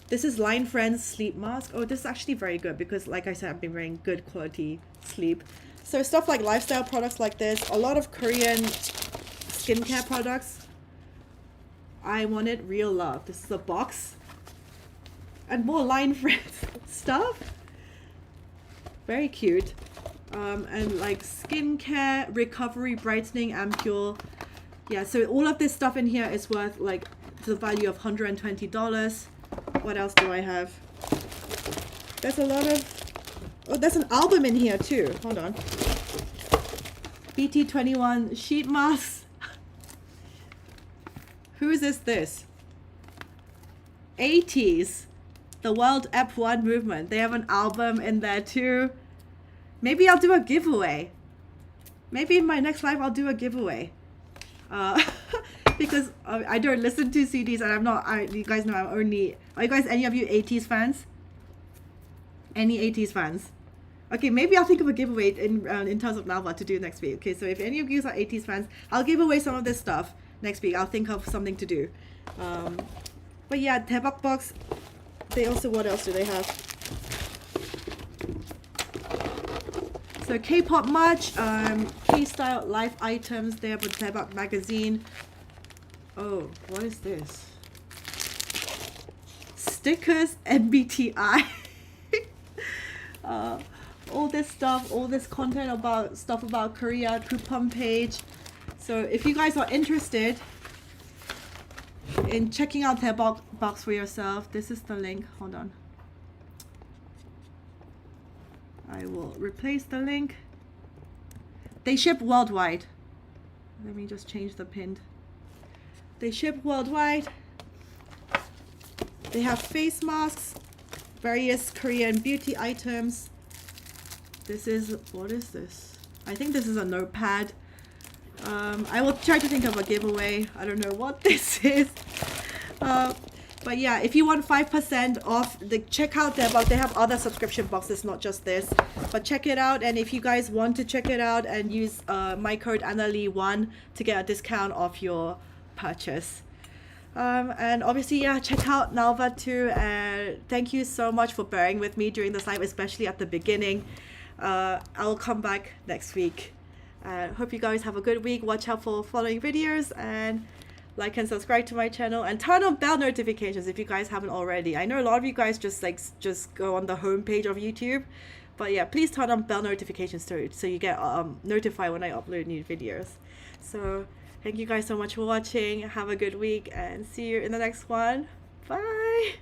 This is Line Friends sleep mask. Oh, this is actually very good because like I said, I've been wearing good quality sleep. So stuff like lifestyle products like this, a lot of Korean skincare products. I Wanted Real Love. This is a box. And more line friends stuff. Very cute. And like skincare, recovery, brightening, ampule. Yeah, so all of this stuff in here is worth like the value of $120. What else do I have? There's a lot of... Oh, there's an album in here too. Hold on. BT21 sheet masks. Who is this? 80s. The World F1 movement. They have an album in there too. Maybe I'll do a giveaway. Maybe in my next live I'll do a giveaway. Because I don't listen to CDs and I'm not, you guys know I'm only, are you guys, any of you 80s fans? Any 80s fans? Okay, maybe I'll think of a giveaway in terms of Nalva to do next week. Okay, so if any of you are 80s fans, I'll give away some of this stuff next week. I'll think of something to do. But yeah, Daebak box. They also, what else do they have? So K-pop merch, K-style life items. They have a Daebak magazine. Oh, what is this? Stickers, MBTI. All this stuff, all this content about stuff about Korea, coupon page. So if you guys are interested in checking out their box for yourself, this is the link. Hold on. I will replace the link. They ship worldwide. Let me just change the pinned. They ship worldwide. They have face masks, various Korean beauty items. This is, what is this? I think this is a notepad. I will try to think of a giveaway. I don't know what this is. But yeah, if you want 5% off, check out their box. They have other subscription boxes, not just this. But check it out. And if you guys want to check it out and use my code Annalie1 to get a discount off your purchase. And obviously, yeah, check out Nalva too. And thank you so much for bearing with me during this live, especially at the beginning. I'll come back next week. Hope you guys have a good week. Watch out for following videos and like and subscribe to my channel and turn on bell notifications if you guys haven't already. I know a lot of you guys just go on the home page of YouTube, but yeah, please turn on bell notifications so you get notified when I upload new videos. So thank you guys so much for watching. Have a good week and see you in the next one. Bye.